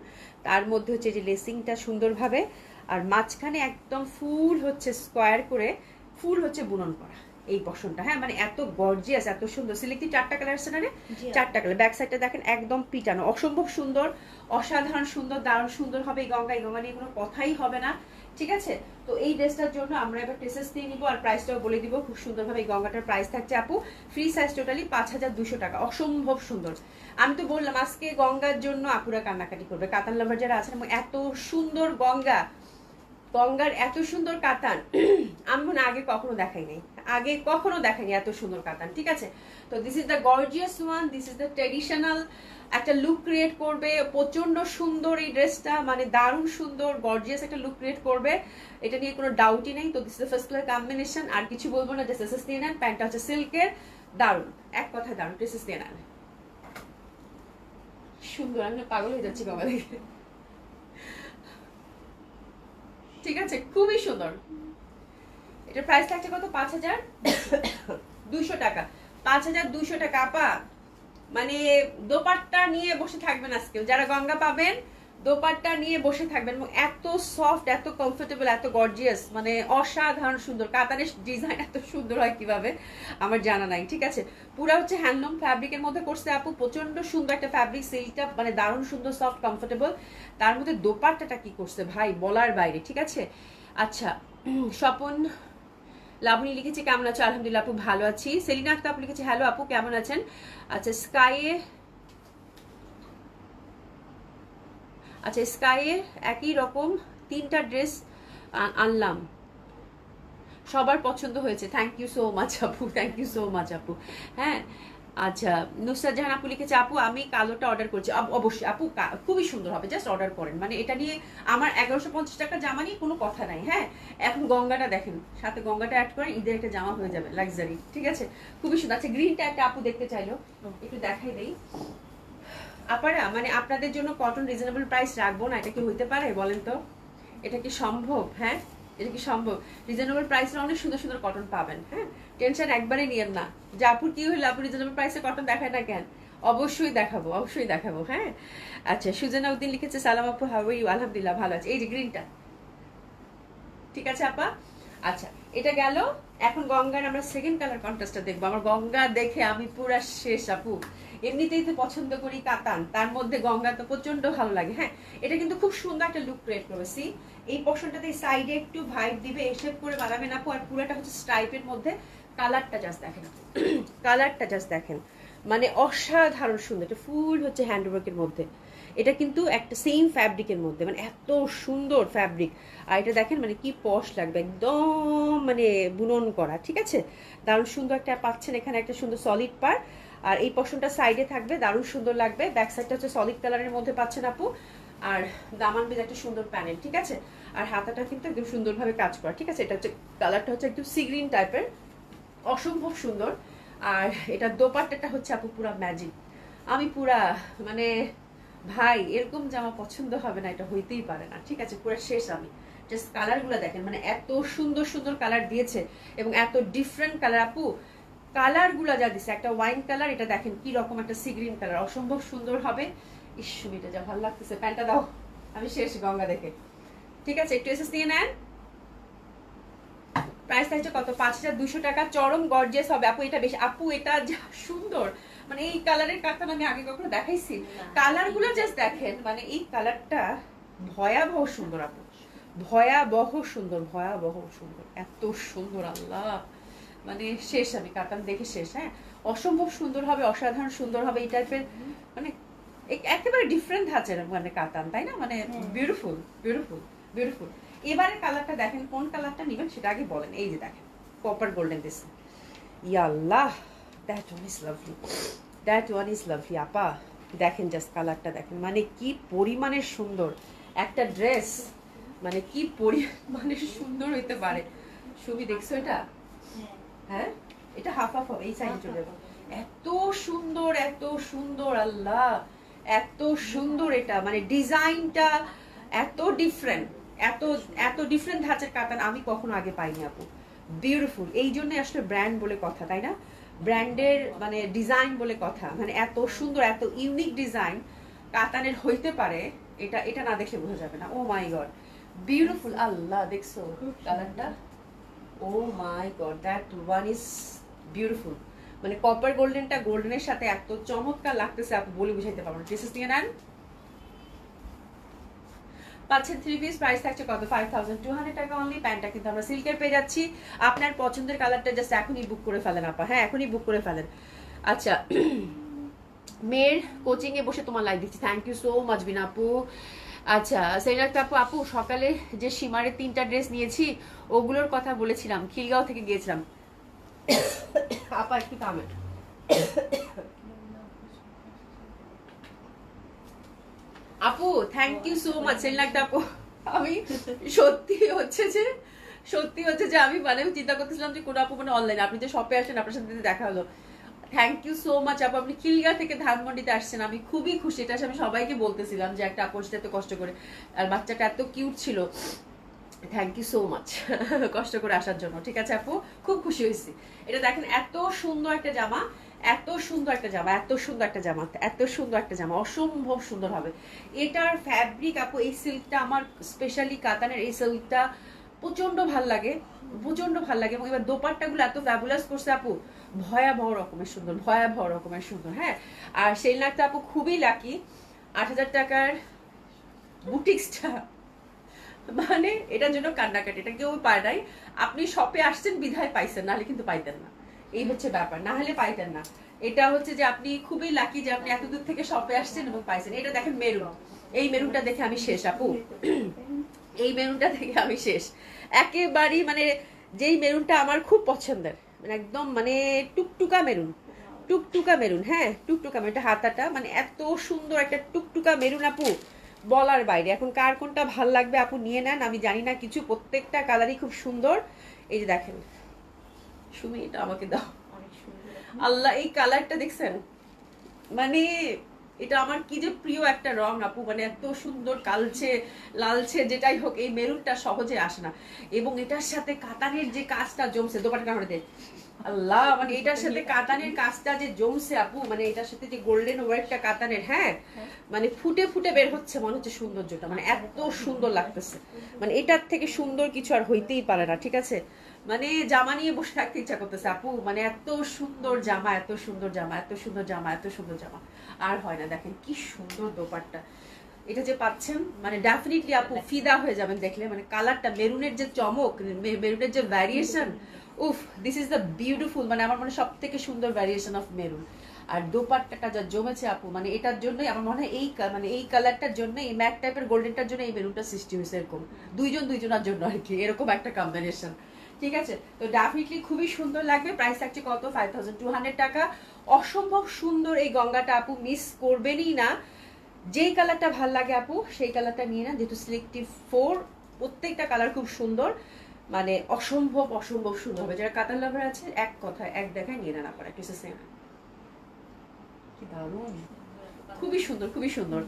তার মধ্যে হচ্ছে যে লেসিংটা সুন্দরভাবে, আর মাঝখানে একদম ফুল হচ্ছে স্কোয়ার করে, ফুল হচ্ছে বুনন করা এই পশনটা। হ্যাঁ, মানে এত গর্জিয়াস, এত সুন্দর। সিলেক্টিভ চারটা কালার আছে না রে, চারটা কালার। ব্যাক সাইডটা দেখেন একদম পিটানো, অসম্ভব সুন্দর, অসাধারণ সুন্দর, দারুণ সুন্দর হবে। এই গঙ্গা, এই গঙ্গা নিয়ে কোনো কথাই হবে না, ঠিক আছে। তো এই ড্রেসটার জন্য আমরা এবার টেসেস দিয়ে নিবো, আর প্রাইসটাও বলে দিব খুব সুন্দরভাবে। এই গঙ্গাটার প্রাইস থাকছে আপু ফ্রি সাইজ টোটালি 5200 টাকা, অসম্ভব সুন্দর। আমি তো বললাম আজকে গঙ্গার জন্য আপুরা কান্নাকাটি করবে, কাতান লাভার যারা আছেন। এত সুন্দর গঙ্গা, গঙ্গার এত সুন্দর কাতান আমি মনে আগে কখনো দেখাইনি, আগে কখনো দেখাইনি এত সুন্দর কাতান, ঠিক আছে। তো this is the gorgeous one, this is the traditional একটা লুক ক্রিয়েট করবে, প্রচন্ড সুন্দর এই ড্রেসটা, মানে দারুণ সুন্দর গর্জিয়াস একটা লুক ক্রিয়েট করবে, এটা নিয়ে কোনো ডাউটই নেই। তো this is the first colour combination, আর কিছু বলবো না, জাস্ট এসএস দিয়ে নেন। প্যান্টটা হচ্ছে সিল্কের, দারুণ, এক কথায় দারুণ, এসএস দিয়ে নেন, সুন্দর। আমি পাগল হয়ে যাচ্ছি বাবা দেখে, ঠিক আছে, খুবই সুন্দর। এটার প্রাইস থাকছে কত? 5,200 টাকা। 5,200 টাকা আপা। মানে দোপাট্টা নিয়ে বসে থাকবেন আজকে যারা গঙ্গা পাবেন, দোপাট্টা নিয়ে বসে থাকবেন। এত সফট, এত কমফোর্টেবল, এত গর্জিয়াস, মানে অসাধারণ সুন্দর। কাতানের ডিজাইন এত সুন্দর হয় কিভাবে আমার জানা নাই। ঠিক আছে, পুরো হচ্ছে হ্যান্ডলুম ফ্যাব্রিকের মধ্যে করছে আপু, প্রচন্ড সুন্দর একটা ফ্যাব্রিক। সিল্কটা মানে দারুণ সুন্দর, সফট, কমফোর্টেবল। তার মধ্যে দোপাট্টাটা কি করছে ভাই, বলার বাইরে। ঠিক আছে, আচ্ছা স্বপন লাবণী লিখেছে কেমন আছো? আলহামদুলিল্লাহ আপু ভালো আছি। সেলিনা আক্তার আপু লিখেছে হ্যালো আপু কেমন আছেন? আচ্ছা স্কাইয়ে, আচ্ছা স্কাইয়ের একই রকম 3টা ড্রেস আনলাম, সবার পছন্দ হয়েছে। থ্যাংক ইউ সো মাচ আপু, থ্যাংক ইউ সো মাচ আপু। হ্যাঁ আচ্ছা, নুসরাত জাহান আপু লিখেছে আপু আমি কালোটা অর্ডার করছি। অবশ্যই আপু, খুবই সুন্দর হবে, জাস্ট অর্ডার করেন। মানে এটা নিয়ে আমার 1150 টাকা জামা নিয়ে কোনো কথা নাই। হ্যাঁ, এখন গঙ্গাটা দেখেন, সাথে গঙ্গাটা অ্যাড করেন, ঈদের একটা জামা হয়ে যাবে লাক্সারি। ঠিক আছে, খুবই সুন্দর। আচ্ছা গ্রিনটা একটা আপু দেখতে চাইলো, একটু দেখাই দেই। আপারা মানে আপনাদের জন্য কটন রিজনেবল প্রাইস রাখবো না, এটা কি হইতে পারে বলেন তো? এটা কি সম্ভব? হ্যাঁ, এটা কি সম্ভব? রিজনেবল প্রাইসে অনেক সুন্দর সুন্দর কটন পাবেন। হ্যাঁ, টেনশন একবারে নিয়েন না যে আপুর কি হইলো, আপু রিজনেবল প্রাইসে কটন দেখায় না কেন। অবশ্যই দেখাবো, অবশ্যই দেখাবো। হ্যাঁ আচ্ছা, সুজানা উদ্দিন লিখেছে সালাম আপু হাউ আর ইউ? আলহামদুলিল্লাহ ভালো আছে। এই যে গ্রিনটা, ঠিক আছে আপা। আচ্ছা এটা গেল। এখন গঙ্গার আমরা সেকেন্ড কালার কন্ট্রাস্টটা দেখবো। আমার গঙ্গা দেখে আমি পুরা শেষ আপু। এমনিতেই তো পছন্দ করি কাতান, তার মধ্যে গঙ্গা তো প্রচন্ড ভালো লাগে। হ্যাঁ, এটা কিন্তু খুব সুন্দর একটা লুক ক্রিয়েট করবে। সি এই পোর্শনটাতে সাইডে একটু ভাইব দিবে, এসে করে বানাবেন আপু। আর পুরোটা হচ্ছে স্ট্রাইপের মধ্যে। কালারটা জাস্ট দেখেন, কালারটা জাস্ট দেখেন, মানে অসাধারণ সুন্দর। এটা ফুল হচ্ছে হ্যান্ডওয়ার্কের মধ্যে, এটা কিন্তু একটা সেম ফ্যাব্রিকের মধ্যে, মানে এত সুন্দর ফ্যাব্রিক। আর এটা দেখেন মানে কি পশ লাগবে, একদম মানে বুনন করা। ঠিক আছে, দারুণ সুন্দর একটা পাচ্ছেন এখানে, একটা সুন্দর সলিড পার। আর এই পশনটা সাইডে থাকবে, দারুণ সুন্দর লাগবে। ব্যাক সাইডটা হচ্ছে সলিড কালারের মধ্যে পাচ্ছেন আপু। আর দামান বেজ একটা সুন্দর প্যানেল। ঠিক আছে, আর হাতাটা কিন্তু একদম সুন্দরভাবে কাজ করা। ঠিক আছে, এটা হচ্ছে কালারটা হচ্ছে একটু সি গ্রিন টাইপের, অসম্ভব সুন্দর। আর এটা দোপাট্টাটা হচ্ছে আপু পুরা ম্যাজিক। আমি পুরা মানে ভাই এরকম জামা পছন্দ হবে না, এটা হইতেই পারে না। ঠিক আছে, পুরো শেষ। আমি জাস্ট কালারগুলো দেখেন, মানে এত সুন্দর সুন্দর কালার দিয়েছে এবং এত ডিফারেন্ট কালার আপু। কালারগুলো যা দিছে, একটা ওয়াইন কালার, এটা দেখেন কি রকম একটা সি গ্রিন কালার, অসম্ভব সুন্দর হবে। ইস্যুমিটা যা ভালো লাগতেছে। প্যান্টটা দাও, আমি শেষ গঙ্গা দেখে। ঠিক আছে, একটু এসএস নিয়ে নেন। প্রাইস থাকছে কত? 5,200 টাকা। চরম গর্জিয়াস হবে আপু, এটা বেশি আপু, এটা যা সুন্দর। মানে এই কালারের কাতান আমি আগে কখনো দেখাইছি? কালার গুলো জাস্ট দেখেন, মানে এই কালারটা ভয়াবহ সুন্দর আপু, ভয়াবহ সুন্দর, ভয়াবহ সুন্দর, এত সুন্দর আল্লাহ, মানে শেষ। আমি কাতান দেখে শেষ। হ্যাঁ, অসম্ভব সুন্দর হবে, অসাধারণ সুন্দর হবে এই টাইপের, মানে একেবারে ডিফারেন্ট ধাঁচের মানে কাতান, তাই না? মানে বিউটিফুল বিউটিফুল বিউটিফুল। এবারে কালারটা দেখেন, কোন কালারটা নেবেন সেটা আগে বলেন। এই যে দেখেন কপার গোল্ডেন দিস, ইয়াল্লাহ, that one is lovely, that one is lovely আপা। দেখেন জাস্ট কালারটা দেখেন, মানে কি পরিমাণের সুন্দর একটা ড্রেস, মানে কি পরিমাণে সুন্দর হইতে পারে। সুমি দেখছো এটা? হ্যাঁ, এটা হাফ হাফ হবে, এই সাইডে চলে যাবে। এত সুন্দর, এত সুন্দর আল্লাহ, এত সুন্দর। এটা মানে ডিজাইনটা এত ডিফারেন্ট, এত এত ডিফারেন্ট ধাঁচের কাতান আমি কখনো আগে পাইনি আপু। বিউটিফুল, এই জন্য আসলে ব্র্যান্ড বলে কথা, তাই না? ব্র্যান্ডের মানে ডিজাইন বলে কথা, মানে এত সুন্দর, এত ইউনিক ডিজাইন কাতানের হইতে পারে, এটা এটা না দেখলে বোঝা যাবে না। ও মাই গড, বিউটিফুল আল্লাহ, দেখছো কালারটা? Oh my God, that one is beautiful. মানে কপার গোল্ডেনটা গোল্ডেনের সাথে এত চমৎকার লাগতেছে আপু, বলে বুঝাইতে পারবো না। ড্রেসেস নিয়ে নেন, পাচ্ছেন 3 পিস। প্রাইস থাকছে কত? 5,200 টাকা অনলি। প্যান্টটা কিন্তু আমরা সিল্কের পেয়ে যাচ্ছি। আপনার পছন্দের কালারটা জাস্ট এখনই বুক করে ফেলেন আপা। হ্যাঁ, এখনই বুক করে ফেলেন। আচ্ছা, মেয়ের কোচিং এ বসে তোমার লাইক দিচ্ছি, থ্যাংক ইউ সো মাচ বিনা আপু। আচ্ছা সেনাত আপু, আপু সকালে যে সীমারের 3টা ড্রেস নিয়েছি ওগুলোর কথা বলেছিলাম, খিলগাঁও থেকে গিয়েছিলাম। আপা একটু কামেন্ট। আপু থ্যাংক ইউ সো মাচ সেনাত আপু। আমি সত্যি হচ্ছে যে আমি মানে চিন্তা করতেছিলাম যে কোন আপু মানে অনলাইন, আপনি যে শপে আসেন আপনার সাথে দেখা হলো। থ্যাংক ইউ সো মাচ আপু, আপনি খিলগা থেকে ধানমন্ডিতে আসছেন, আমি খুবই খুশি। এটা আমি সবাইকে বলতেছিলাম যে একটা আপুর সাথে এত কষ্ট করে, আর বাচ্চাটা এত কিউট ছিল, থ্যাংক ইউ সো মাচ কষ্ট করে আসার জন্য, ঠিক আছে আপু, খুব খুশি হয়েছি। এটা দেখেন এত সুন্দর একটা জামা, এত সুন্দর একটা জামা, এত সুন্দর একটা জামা, এত সুন্দর একটা জামা, অসম্ভব সুন্দর হবে। এটার ফ্যাব্রিক আপু, এই সিল্কটা আমার স্পেশালি কাতানের এই সিল্কটা প্রচন্ড ভাল লাগে, প্রচন্ড ভাল লাগে। এবং এবার দোপাট্টাগুলো এত ফ্যাবুলাস করছে আপু, ভয়াবহ রকমের সুন্দর, ভয়াবহ রকমের সুন্দর। হ্যাঁ, আর সেই নাকটা আপু খুবই লাকি, 8,000 টাকার বুটিক্সটা, মানে এটার জন্য কান্নাকাটি, এটা কেউ পায় নাই। আপনি শপে আসছেন বিধায় পাইছেন, নাহলে কিন্তু পাইতেন না, এই হচ্ছে ব্যাপার, না হলে পাইতেন না। এটা হচ্ছে যে আপনি খুবই লাকি যে আপনি এত দূর থেকে শপে আসছেন এবং পাইছেন। এটা দেখেন মেরুন, এই মেরুনটা দেখে আমি শেষ আপু, এই মেরুনটা দেখে আমি শেষ একেবারেই। মানে যেই মেরুনটা আমার খুব পছন্দের, মানে একদম মানে টুকটুকা মেরুন, টুকটুকা মেরুন, হ্যাঁ টুকটুকা মেরুন, এটা হাতাটা মানে এত সুন্দর একটা টুকটুকা মেরুন আপু, বলার বাইরে। এখন কার কোনটা ভাল লাগবে আপু নিয়ে নেন, আমি জানি না কিছু, প্রত্যেকটা কালারই খুব সুন্দর। এই যে দেখেন সুমি, এটা আমাকে দাও। আল্লাহ, এই কালারটা দেখছেন, মানে এটা আমার কি যে প্রিয় একটা রং আপু, মানে এত সুন্দর কালচে লালচে যেটাই হোক, এই মেরুনটা সহজে আসে না। এবং এটার সাথে কাতানের যে কাজটা জমছে, দোপাট্টা কাপড়ে, আল্লাহ, মানে এটার সাথে কাতানের কাজটা যে জমছে আপু, মানে এটার সাথে যে গোল্ডেন ওয়ার্কটা কাতানের, হ্যাঁ মানে ফুটে ফুটে বের হচ্ছে মনে হচ্ছে সৌন্দর্যটা, মানে এত সুন্দর লাগতেছে। মানে এটার থেকে সুন্দর কিছু আর হইতেই পারে না, ঠিক আছে। মানে জামা নিয়ে বসে থাকতে ইচ্ছা করতেছে আপু, মানে এত সুন্দর জামা, এত সুন্দর জামা, এত সুন্দর জামা, এত সুন্দর জামা, আর হয় না। দেখেন কি সুন্দর দোপাট্টা এটা যে পাচ্ছেন, মানে ডেফিনেটলি আপু ফিদা হয়ে যাবেন দেখলে। মানে কালারটা, মেরুনের যে চমক, মেরুনের যে ভ্যারিয়েশন, উফ, দিস ইজ দ্য বিউটিফুল, মানে আমার মনে সব থেকে সুন্দর ভ্যারিয়েশন অফ মেরুন। আর দোপাট্টাটা যা জমেছে আপু, মানে এটার জন্যই আমার মনে হয় এই মানে এই কালারটার জন্য, এই ম্যাট টাইপের গোল্ডেনটার জন্য এই মেরুনটা সৃষ্টি হয়েছে, এরকম দুইজনের জন্য আর কি, এরকম একটা কম্বিনেশন, ঠিক আছে। তো ডেফিনেটলি খুবই সুন্দর লাগবে। প্রাইস থাকছে কত, 5200 টাকা। অসম্ভব সুন্দর এই গঙ্গাটা আপু, মিস করবেনই না। যেই কালারটা ভাল লাগে আপু সেই কালারটা নিয়ে না, যেহেতু সিলেক্টিভ 4, প্রত্যেকটা কালার খুব সুন্দর, মানে অসম্ভব অসম্ভব সুন্দর হবে। যারা কাতার লাভার আছে, এক কথায় এক দেখায় নিয়ে না পারে, কিছু সেম, কি দারুণ, খুবই সুন্দর, খুবই সুন্দর।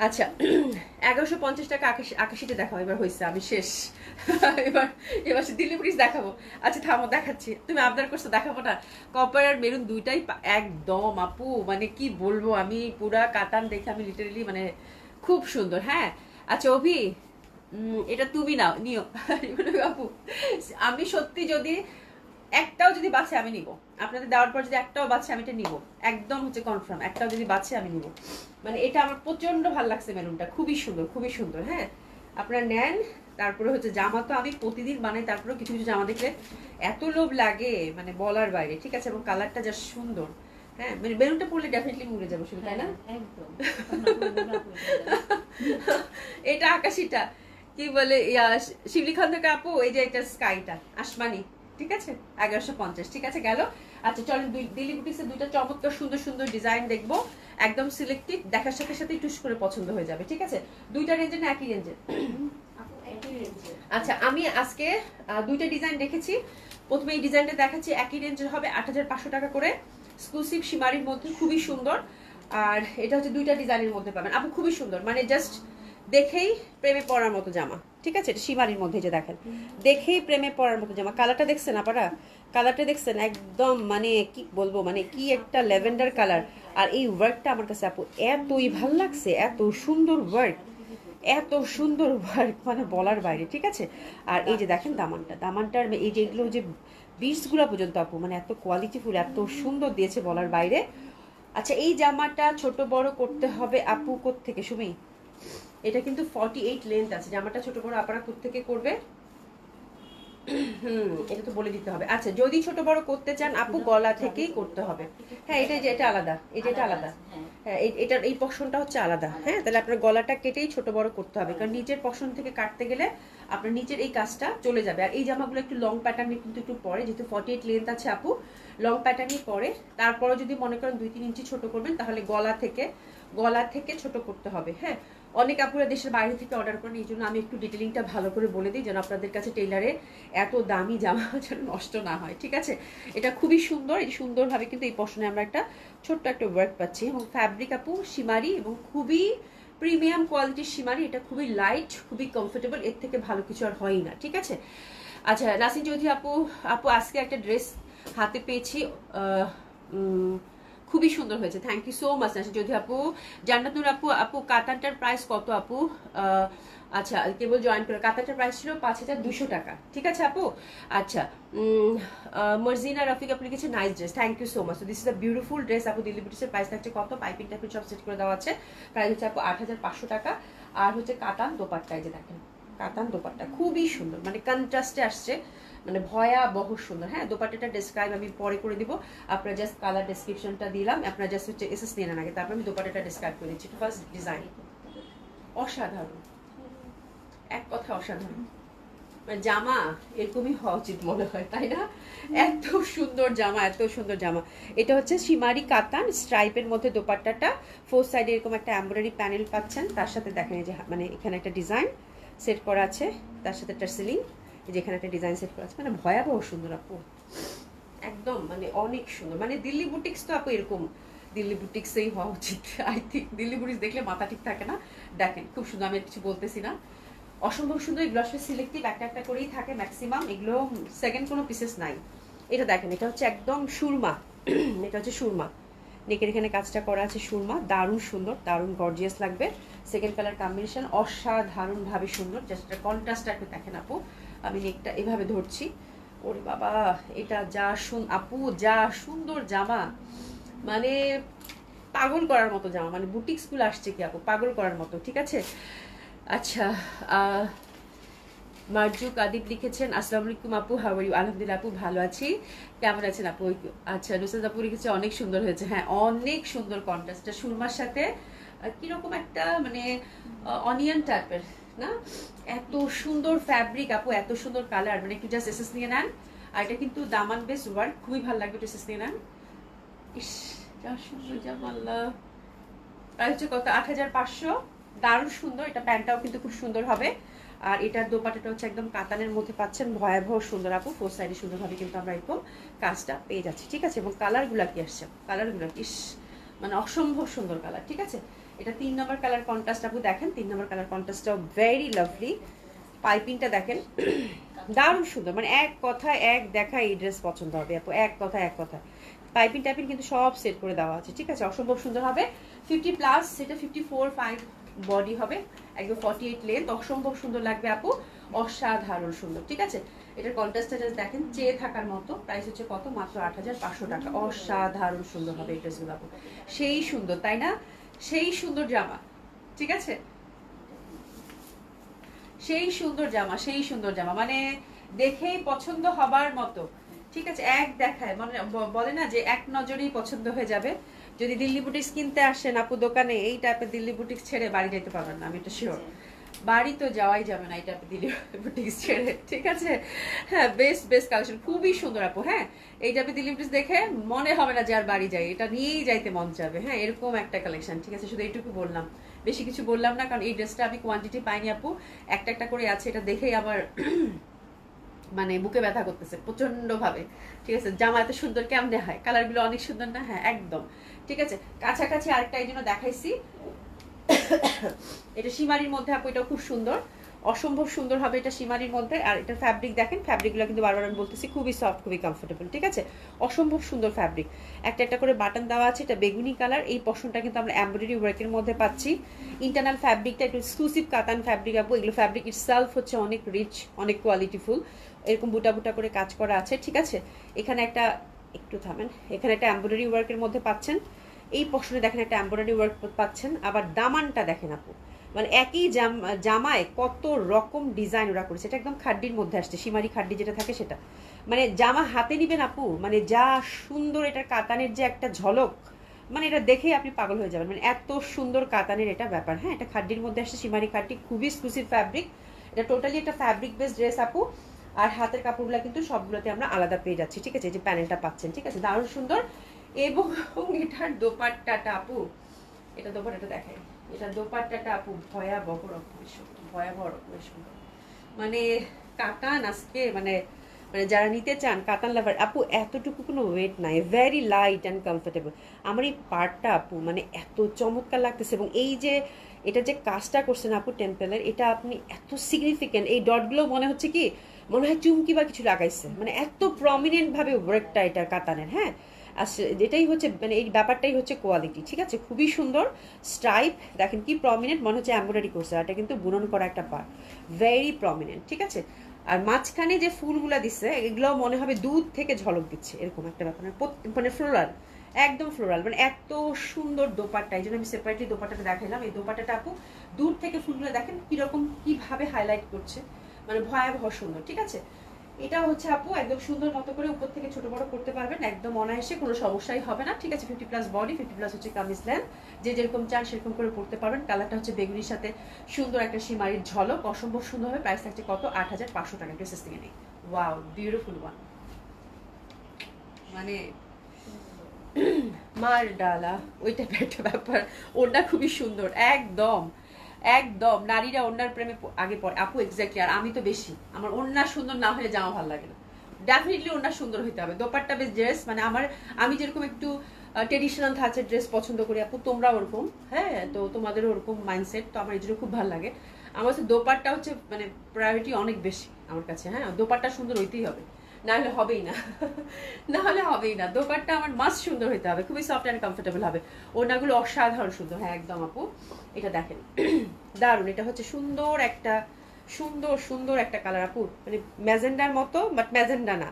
আচ্ছা 1150 টাকা আকাশিতে দেখাও, এবার হয়েছে, আমি শেষ। এবার এবার দিল্লি পুলিশ দেখাবো। আচ্ছা থামো, দেখাচ্ছি, তুমি আবদার করছো দেখাবো না। কপার আর মেরুন দুইটাই একদম আপু, মানে কি বলবো, আমি পুরা কাতান দেখে আমি লিটারেলি মানে খুব সুন্দর। হ্যাঁ আচ্ছা অভি, এটা তুমি নাও, নিও। আপু আমি সত্যি যদি একটাও যদি বাঁচে আমি নিব, আপনাদের দেওয়ার পর যদি একটাও বাঁচে আমি এটা নিব, একদম হচ্ছে কনফার্ম, একটাও যদি বাঁচে আমি নিব। মানে এটা আমার প্রচন্ড ভালো লাগছে, মেরুনটা খুবই সুন্দর, খুবই সুন্দর। হ্যাঁ আপনারা নেন। তারপরে হচ্ছে জামা তো আমি প্রতিদিন বানাই, তারপরে কিছু কিছু জামা দেখলে এত লোভ লাগে, মানে বলার বাইরে, ঠিক আছে। এবং কালারটা যা সুন্দর, হ্যাঁ মানে মেরুনটা পরলে ডেফিনেটলি মুড়ে যাবো শুধু, তাই না? একদম। এটা আকাশিটা কি বলে, শিবলি খন্দকার আপু, এই যে এটা স্কাইটা আসমানি, ঠিক আছে 1150, ঠিক আছে গেল। আচ্ছা চলেন দিল্লি বুটিক্সের দুইটা চমৎকার সুন্দর সুন্দর ডিজাইন দেখবো, একদম সিলেক্টিভ, দেখার সাথে সাথে টুস করে পছন্দ হয়ে যাবে, ঠিক আছে। দুইটা রেঞ্জের না একই রেঞ্জের? আচ্ছা আমি আজকে দুইটা ডিজাইন রেখেছি। প্রথমে এই ডিজাইনটা দেখাচ্ছি, একই রেঞ্জের হবে 8500 টাকা করে, এক্সক্লুসিভ সীমারির মধ্যে, খুবই সুন্দর। আর এটা হচ্ছে দুইটা ডিজাইনের মধ্যে পাবেন আপু, খুবই সুন্দর, মানে জাস্ট দেখেই প্রেমে পড়ার মতো জামা, ঠিক আছে। এটা সীমারির মধ্যে, যে দেখেন দেখেই প্রেমে পড়ার মতো জামা। কালারটা দেখছেন আপনারা, কালারটা দেখছেন একদম, মানে কি বলবো, মানে কি একটা ল্যাভেন্ডার কালার। আর এই ওয়ার্কটা আমার কাছে আপু এতই ভাল লাগছে, এত সুন্দর ওয়ার্ক, এত সুন্দর ওয়ার্ক, মানে বলার বাইরে, ঠিক আছে। আর এই যে দেখেন দামানটার এই যে এগুলো যে বিটসগুলো পর্যন্ত আপু, মানে এত কোয়ালিটিফুল, এত সুন্দর দিয়েছে বলার বাইরে। আচ্ছা এই জামাটা ছোট বড় করতে হবে আপু কোত্থেকে সুমি? এটা কিন্তু 48 লেন্থ আছে, জামাটা ছোট বড় আপনারা কোত্থেকে করবে? এটা তো বলে দিতে হবে। আচ্ছা যদি ছোট বড় করতে চান আপু, গলা থেকেই করতে হবে। হ্যাঁ এটা যে এটা আলাদা, এটা আলাদা, হ্যাঁ এটার এই পশনটা হচ্ছে আলাদা। হ্যাঁ তাহলে আপনার গলাটা কেটেই ছোট বড় করতে হবে, কারণ নিচের পশন থেকে কাটতে গেলে আপনার নিচের এই কাজটা চলে যাবে। আর এই জামাগুলো একটু লং প্যাটার্নে কিন্তু একটু পরে, যেহেতু 48 লেন্থ আছে আপু, লং প্যাটার্নই পরে। তারপরে যদি মনে করেন 2-3 ইঞ্চি ছোট করবেন, তাহলে গলা থেকে ছোট করতে হবে। হ্যাঁ অনেক আপুরা দেশের বাইরে থেকে অর্ডার করেন, এই জন্য আমি একটু ডিটেলিংটা ভালো করে বলে দিই, যেন আপনাদের কাছে টেইলারে এত দামি জামা যেন নষ্ট না হয়, ঠিক আছে। এটা খুবই সুন্দর, এই সুন্দরভাবে কিন্তু এই পশনে আমরা একটা ছোট্ট একটা ওয়ার্ক পাচ্ছি, এবং ফ্যাব্রিক আপু সীমারি, এবং খুবই প্রিমিয়াম কোয়ালিটির শিমারি, এটা খুবই লাইট, খুবই কমফোর্টেবল, এর থেকে ভালো কিছু আর হয়ই না, ঠিক আছে। আচ্ছা নাসিন চৌধুরী আপু, আপু আজকে একটা ড্রেস হাতে পেয়েছি, খুবই সুন্দর হয়েছে, thank you so much Nasin Chowdhury আপু। জান্নাত নূর আপু, আপু কাতানটার প্রাইস কত আপু? আচ্ছা কেবল জয়েন করে, কাতারটার প্রাইস ছিল 5,200 টাকা, ঠিক আছে আপু। আচ্ছা মর্জিনা রফিক আপনি লিখেছেন nice dress, thank you so much. This is a beautiful dress আপু। দিল্লি বুটিক্সের প্রাইস থাকছে কত? পাইপিং টাইপের সব সেট করে দেওয়া আছে, প্রাইস হচ্ছে আপু 8,500 টাকা। আর হচ্ছে কাতান দোপাট্টা, এই যে দেখেন কাতান দোপাট্টা খুবই সুন্দর, মানে কন্ট্রাস্টে আসছে, মানে ভয়াবহ সুন্দর। হ্যাঁ দোপাট্টাটা ডেসক্রাইব আমি পরে করে দিব, আপনারা জাস্ট কালার ডেসক্রিপশনটা দিলাম, আপনারা জাস্ট হচ্ছে এসএস নিয়ে নেন আগে, তারপর আমি দোপাট্টাটা ডেসক্রাইব করে দিচ্ছি। ফার্স্ট ডিজাইন অসাধারণ, এক কথা অসাধারণ, মানে জামা এরকমই হওয়া উচিত মনে হয়, তাই না? এত সুন্দর জামা, এত সুন্দর জামা। এটা হচ্ছে শিমারি কাতান স্ট্রাইপের মধ্যে দোপাট্টাটা, ফোর সাইডে এরকম একটা এমব্রয়ডারি প্যানেল পাচ্ছেন, তার সাথে দেখেন এই যে মানে এখানে একটা ডিজাইন সেট করা আছে, তার সাথে টার্সেলিং, যেখানে একটা ডিজাইন সেট করা আছে, মানে ভয়াবহ সুন্দর আপু, একদম মানে অনেক সুন্দর। মানে দিল্লি বুটিক্স তো আপু এরকম, দিল্লি বুটিক্সেই হওয়া উচিত আই থিঙ্ক। দিল্লি বুটিক্স দেখলে মাথা ঠিক থাকে না, দেখেন খুব সুন্দর, আমি কিছু বলতেছি না, অসম্ভব সুন্দর। এগুলো আসলে সিলেক্টিভ একটা একটা করেই থাকে ম্যাক্সিমাম, এগুলো সেকেন্ড কোনো পিসেস নাই। এটা দেখেন, এটা হচ্ছে একদম সুরমা এটা হচ্ছে সুরমা, নেকের এখানে কাজটা করা আছে সুরমা, দারুণ সুন্দর, দারুণ গর্জিয়াস লাগবে। সেকেন্ড কালার কম্বিনেশন অসাধারণভাবে সুন্দর, জাস্ট কন্ট্রাস্টটা একটু দেখেন আপু, আমি নেকটা এভাবে ধরছি, ওরে বাবা এটা যা আপু যা সুন্দর জামা, মানে পাগল করার মতো জামা, মানে বুটিক্সগুলো আসছে কি আপু পাগল করার মতো, ঠিক আছে। আচ্ছা মার্জু কাদিব লিখেছেন আসসালামু আলাইকুম আপু, হাউ আর ইউ? আলহামদুলিল্লাহ আপু ভালো আছি, কেমন আছেন আপু? আচ্ছা নুসরাত আপু লিখেছে অনেক সুন্দর হয়েছে, হ্যাঁ অনেক সুন্দর কন্ট্রাস্টটা সুরমার সাথে কিরকম একটা মানে অনিয়ন টাইপের না, এত সুন্দর ফ্যাব্রিক আপু, এত সুন্দর কালার, মানে একটু জাস্ট এসএস নিয়ে নেন। আর এটা কিন্তু দামান বেস ওয়ার্ক, খুবই ভালো লাগবে, একটু এসএস নিয়ে নেন। ইস যা সুন্দর জামাল্লাহ, প্রাইস হচ্ছে কত? 8,500, দারুণ সুন্দর। এটা প্যান্টটাও কিন্তু খুব সুন্দর হবে, আর এটার দোপাট্টাটা হচ্ছে একদম কাতানের মধ্যে পাচ্ছেন, ভয়াবহ সুন্দর আপু, ফোর সাইডে সুন্দরভাবে কিন্তু আমরা এরকম কাজটা পেয়ে যাচ্ছি, ঠিক আছে। এবং কালারগুলা কি আসছে, কালারগুলা ইস মানে অসম্ভব সুন্দর কালার, ঠিক আছে। এটা 3 নম্বর কালার কন্ট্রাস্ট আপু, দেখেন 3 নম্বর কালার কন্ট্রাস্টটাও ভেরি লাভলি, পাইপিংটা দেখেন দারুণ সুন্দর, মানে এক কথা এক দেখা এই ড্রেস পছন্দ হবে আপু, এক কথা এক কথা। পাইপিং টাইপিং কিন্তু সব সেট করে দেওয়া আছে, ঠিক আছে, অসম্ভব সুন্দর হবে। 50+, সেটা 54-5 বডি হবে, একদম 48 লেন্থ, অসম্ভব সুন্দর লাগবে আপু, অসাধারণ সুন্দর, ঠিক আছে। এটার কন্ট্রাস্টটা জাস্ট দেখেন চেয়ে থাকার মতো, প্রাইস হচ্ছে কত? মাত্র 8,500 টাকা। অসাধারণ সুন্দর হবে এই ড্রেসগুলো আপু, সেই সুন্দর তাই না, সেই সুন্দর জামা, ঠিক আছে, সেই সুন্দর জামা, সেই সুন্দর জামা, মানে দেখেই পছন্দ হবার মতো, ঠিক আছে। এক দেখায় মানে বলে না যে এক নজরেই পছন্দ হয়ে যাবে। যদি দিল্লি বুটিক্স কিনতে আসেন আপু দোকানে, এই টাইপের দিল্লি বুটিক্স ছেড়ে বাড়ি যেতে পারবেন না, আমি এটা শিওর। বাড়ি তো যাওয়াই যাবে না এই টাইপের দিল্লি বুটিক্স ছেড়ে, ঠিক আছে। হ্যাঁ বেস্ট বেস্ট কালেকশন, খুবই সুন্দর আপু। হ্যাঁ এই টাইপের দিল্লি বুটিক্স দেখে মনে হবে না যে আর বাড়ি যাই, এটা নিয়েই যাইতে মন যাবে। হ্যাঁ এরকম একটা কালেকশন, ঠিক আছে, শুধু এইটুকু বললাম, বেশি কিছু বললাম না, কারণ এই ড্রেসটা আমি কোয়ান্টিটি পাইনি আপু, একটা একটা করে আছে, এটা দেখেই আমার মানে বুকে ব্যথা করতেছে প্রচন্ড ভাবে, ঠিক আছে। জামা এত সুন্দর কেমনে হয়, কালারগুলো অনেক সুন্দর না, হ্যাঁ একদম, ঠিক আছে। কাছাকাছি আরেকটা এই জন্য দেখাইছি, এটা শিমারির মধ্যে আপু, এটা খুব সুন্দর, অসম্ভব সুন্দর হবে এটা শিমারির মধ্যে। আর এটা ফ্যাব্রিক দেখেন, ফ্যাব্রিকগুলো কিন্তু বারবার আমি বলতেছি খুবই সফট, খুবই কমফোর্টেবল, ঠিক আছে, অসম্ভব সুন্দর ফ্যাব্রিক। একটা একটা করে বাটন দেওয়া আছে, এটা বেগুনি কালার, এই পশনটা কিন্তু আমরা এমব্রয়ডারি ওয়ার্কের মধ্যে পাচ্ছি। ইন্টারনাল ফ্যাব্রিকটা একটু এক্সক্লুসিভ কাতান ফ্যাব্রিক আপু, এগুলো ফ্যাব্রিক ইটসেলফ হচ্ছে অনেক রিচ, অনেক কোয়ালিটিফুল, এরকম বুটা বুটা করে কাজ করা আছে, ঠিক আছে। এখানে একটা একটু থামেন, এখানে একটা এমব্রয়ডারি ওয়ার্কের মধ্যে পাচ্ছেন, এই পশনে দেখেন একটা এমব্রয়ডারি ওয়ার্ক পাচ্ছেন, আবার দামানটা দেখেন আপু, মানে একই জামায় কত রকম ডিজাইন ওরা করেছে, এটা একদম খাড্ডির মধ্যে আসছে, শিমারি খাড্ডি যেটা থাকে সেটা, মানে জামা হাতে নিবেন আপু, মানে যা সুন্দর, এটার কাতানের যে একটা ঝলক, মানে এটা দেখেই আপনি পাগল হয়ে যাবেন, মানে এত সুন্দর কাতানের এটা ব্যাপার। হ্যাঁ এটা খাড্ডির মধ্যে আসছে, শিমারি খাড্ডি, খুবই এক্সক্লুসিভ ফ্যাব্রিক, এটা টোটালি একটা ফ্যাব্রিক বেসড ড্রেস আপু। আর হাতের কাপড়গুলো কিন্তু সবগুলোতে আমরা আলাদা পেয়ে যাচ্ছি, ঠিক আছে, এই যে প্যানেলটা পাচ্ছেন, ঠিক আছে, দারুণ সুন্দর। এবং এটার দোপাট্টাটা আপু, এটা দোপাট্টাটা দেখাই, এটা দোপাট্টাটা আপু ভয়াবহ রকমের সুন্দর, ভয়াবহ রকমের সুন্দর, মানে কাতান আজকে মানে মানে যারা নিতে চান কাতান লাভার আপু, এতটুকু কোনো ওয়েট নাই, ভেরি লাইট অ্যান্ড কমফোর্টেবল। আমার এই পার্টটা আপু মানে এত চমৎকার লাগতেছে, এবং এই যে এটা যে কাজটা করছেন আপু টেম্পেলের, এটা আপনি এত সিগনিফিকেন্ট, এই ডটগুলো মনে হচ্ছে কি, মনে হয় চুমকি বা কিছু লাগাইছে, মানে এত প্রমিনেন্টভাবে ওয়ার্কটা এটা কাতানের, হ্যাঁ। আর এটাই হচ্ছে মানে এই ব্যাপারটাই হচ্ছে কোয়ালিটি, ঠিক আছে। খুবই সুন্দর স্ট্রাইপ, দেখেন কি প্রমিনেন্ট, মনে হচ্ছে এমব্রয়ডারি করছে, আর এটা কিন্তু বুনন করা একটা পার্ট, ভেরি প্রমিনেন্ট, ঠিক আছে। আর মাঝখানে যে ফুলগুলা দিচ্ছে এগুলো মনে হবে দুধ থেকে ঝলক দিচ্ছে, এরকম একটা ব্যাপার, মানে ফ্লোরাল, একদম ফ্লোরাল, মানে এত সুন্দর দোপাট্টা। এই জন্য আমি সেপারেটলি দোপাট্টাটা দেখাইলাম। এই দোপাট্টাটা আপু দূর থেকে ফুলগুলো দেখেন কিরকম কিভাবে হাইলাইট করছে, মানে ভয়াবহ সুন্দর, ঠিক আছে। এটা হচ্ছে আপু একদম সুন্দর মতো করে উপর থেকে ছোট বড় করতে পারবেন, একদম অনায়াসে, কোনো সমস্যাই হবে না, ঠিক আছে। 50+ বডি, 50+ হচ্ছে কামিজ লেন্থ, যে যেরকম চান সেরকম করে পড়তে পারবেন। কালারটা হচ্ছে বেগুনির সাথে সুন্দর একটা সীমারির ঝলক, অসম্ভব সুন্দর হবে। প্রাইস থাকছে কত, 8500 টাকা, ড্রেসেস থেকে নেই। ওয়াও, বিউটিফুল ওয়ান, মানে মার ডালা ওই টাইপের একটা ব্যাপার। ওড়না খুবই সুন্দর, একদম একদম নারীরা ওড়নার প্রেমে আগে পড়ে আপু, এক্স্যাক্টলি। আর আমি তো বেশি, আমার ওড়না সুন্দর না হলে জামা ভালো লাগে না, ডেফিনেটলি ওড়না সুন্দর হইতে হবে। দোপাট্টা বেশ ড্রেস, মানে আমি যেরকম একটু ট্রেডিশনাল ধাঁচের ড্রেস পছন্দ করি আপু, তোমরা ওরকম, হ্যাঁ, তো তোমাদের ওরকম মাইন্ডসেট, তো আমার এই জন্য খুব ভালো লাগে। আমার কাছে দোপাট্টা হচ্ছে মানে প্রায়োরিটি অনেক বেশি আমার কাছে, হ্যাঁ। দোপাট্টা সুন্দর হইতেই হবে, না হলে হবেই না, না হলে হবেই না। দোপাট্টা আমার মাস্ট সুন্দর হইতে হবে, খুবই সফট অ্যান্ড কমফোর্টেবল হবে। ওড়নাগুলো অসাধারণ সুন্দর, হ্যাঁ একদম আপু। এটা দেখেন দারুণ, এটা হচ্ছে সুন্দর একটা সুন্দর সুন্দর একটা কালার আপু, মানে ম্যাজেন্ডার মতো, বাট ম্যাজেন্ডা না,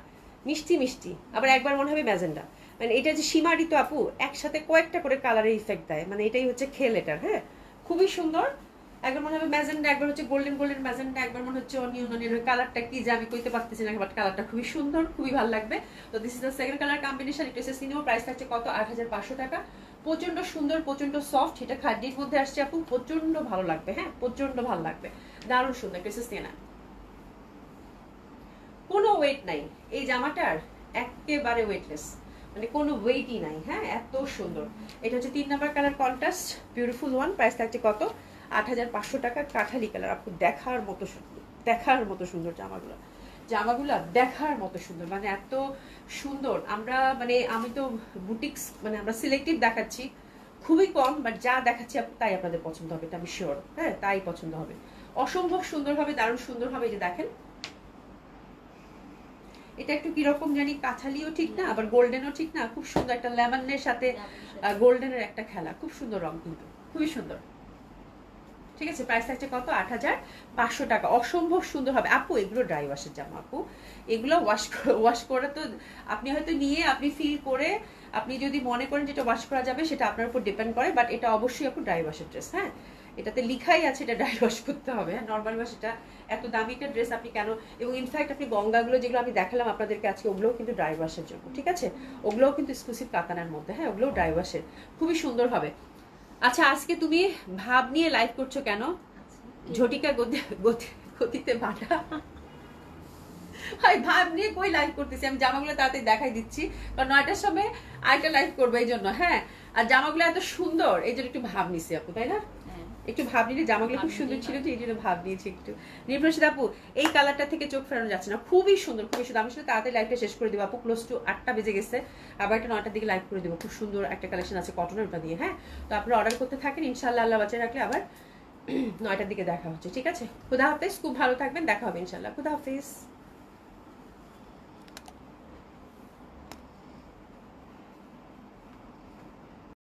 মিষ্টি মিষ্টি, আবার একবার মনে হবে ম্যাজেন্ডা। মানে এটা যে সীমারিত আপু, একসাথে কয়েকটা করে কালারের ইফেক্ট দেয়, মানে এটাই হচ্ছে খেল এটার, হ্যাঁ। খুবই সুন্দর, একবার মনে হবে ম্যাজেন্ডা, একবার হচ্ছে গোল্ডেন গোল্ডেন ম্যাজেন্ডা, একবার মনে হচ্ছে অনিয়ন অনিয়ন। কালারটা কি যে আমি কইতে পারতেছি না, বাট কালারটা খুবই সুন্দর, খুবই ভালো লাগবে। তো this is the second colour combination. একটু এসে সিনেমা, প্রাইস থাকছে কত, 8500 টাকা। প্রচন্ড সুন্দর, প্রচন্ড সফট, এটা খাড্ডির মধ্যে আসছে আপু, প্রচন্ড ভালো লাগবে, হ্যাঁ প্রচন্ড ভালো লাগবে, দারুণ সুন্দর। একটু এসে সিনেমা, কোনো ওয়েট নাই এই জামাটার, একেবারে ওয়েটলেস, মানে কোনো ওয়েটই নাই, হ্যাঁ এত সুন্দর। এটা হচ্ছে 3 number colour, contrast beautiful one. Price থাকছে কত, 8500 টাকা। কাঠালি কালার আপু, দেখার মতো সুন্দর, দেখার মতো সুন্দর জামাগুলো, জামাগুলা দেখার মতো সুন্দর, মানে এত সুন্দর। আমরা মানে আমি তো বুটিক্স, মানে আমরা সিলেক্টিভ দেখাচ্ছি খুবই কম, বাট যা দেখাচ্ছি আপু তাই আপনাদের পছন্দ হবে, এটা আমি শিওর, হ্যাঁ তাই পছন্দ হবে, অসম্ভব সুন্দর হবে, দারুণ সুন্দর হবে। এই যে দেখেন, এটা একটু কিরকম জানি, কাঁঠালিও ঠিক না আবার গোল্ডেনও ঠিক না, খুব সুন্দর একটা লেমনের সাথে গোল্ডেনের একটা খেলা, খুব সুন্দর রং, কিন্তু খুবই সুন্দর, ঠিক আছে। প্রাইস থাকছে কত, 8500 টাকা। অসম্ভব সুন্দর হবে আপু, এগুলো ড্রাই ওয়াশের জামা আপু, এগুলো ওয়াশ করে তো আপনি হয়তো নিয়ে আপনি ফিল করে আপনি যদি মনে করেন যেটা ওয়াশ করা যাবে সেটা আপনার উপর ডিপেন্ড করে, বাট এটা অবশ্যই আপু ড্রাই ওয়াশের ড্রেস, হ্যাঁ এটাতে লিখাই আছে এটা ড্রাই ওয়াশ করতে হবে, হ্যাঁ নর্মাল ওয়াশ। এটা এত দামি একটা ড্রেস আপনি কেন, এবং ইনফ্যাক্ট আপনি গঙ্গাগুলো যেগুলো আমি দেখালাম আপনাদেরকে আজকে, ওগুলোও কিন্তু ড্রাই ওয়াশের জন্য, ঠিক আছে। ওগুলোও কিন্তু এক্সক্লুসিভ কাতানের মধ্যে, হ্যাঁ ওগুলোও ড্রাই ওয়াশের, খুবই সুন্দর হবে। আচ্ছা আজকে তুমি ভাব নিয়ে লাইভ করছো কেন, ঝটিকা গতিতে বাটা, ভাই ভাব নিয়ে কই লাইভ করতেছি, আমি জামাগুলো তাড়াতাড়ি দেখাই দিচ্ছি, কারণ 9টার সময় আরেকটা লাইভ করবো এই জন্য, হ্যাঁ। আর জামাগুলো এত সুন্দর এই জন্য একটু ভাব নিছি আপু, তাই না, একটু ভাব নিলে, জামাগুলো খুব সুন্দর ছিল তো এই জন্য ভাব নিয়েছি একটু। নির্ভরশীল আপু, এই কালারটা থেকে চোখ ফেরানো যাচ্ছে না, খুবই সুন্দর, খুবই সুন্দর। আমি আসলে তাড়াতাড়ি লাইভটা শেষ করে দেবো আপু, ক্লোজ টু 8টা বেজে গেছে, আবার একটা 9টার দিকে লাইভ করে দেবো। খুব সুন্দর একটা কালেকশন আছে কটনের, ওটা দিয়ে, হ্যাঁ। তো আপনারা অর্ডার করতে থাকেন, ইনশাল্লাহ আল্লাহ বাঁচিয়ে রাখলে আবার 9টার দিকে দেখা হচ্ছে, ঠিক আছে। খুদা হাফেজ, খুব ভালো থাকবেন, দেখা হবে ইনশাল্লাহ, খুদা হাফেজ।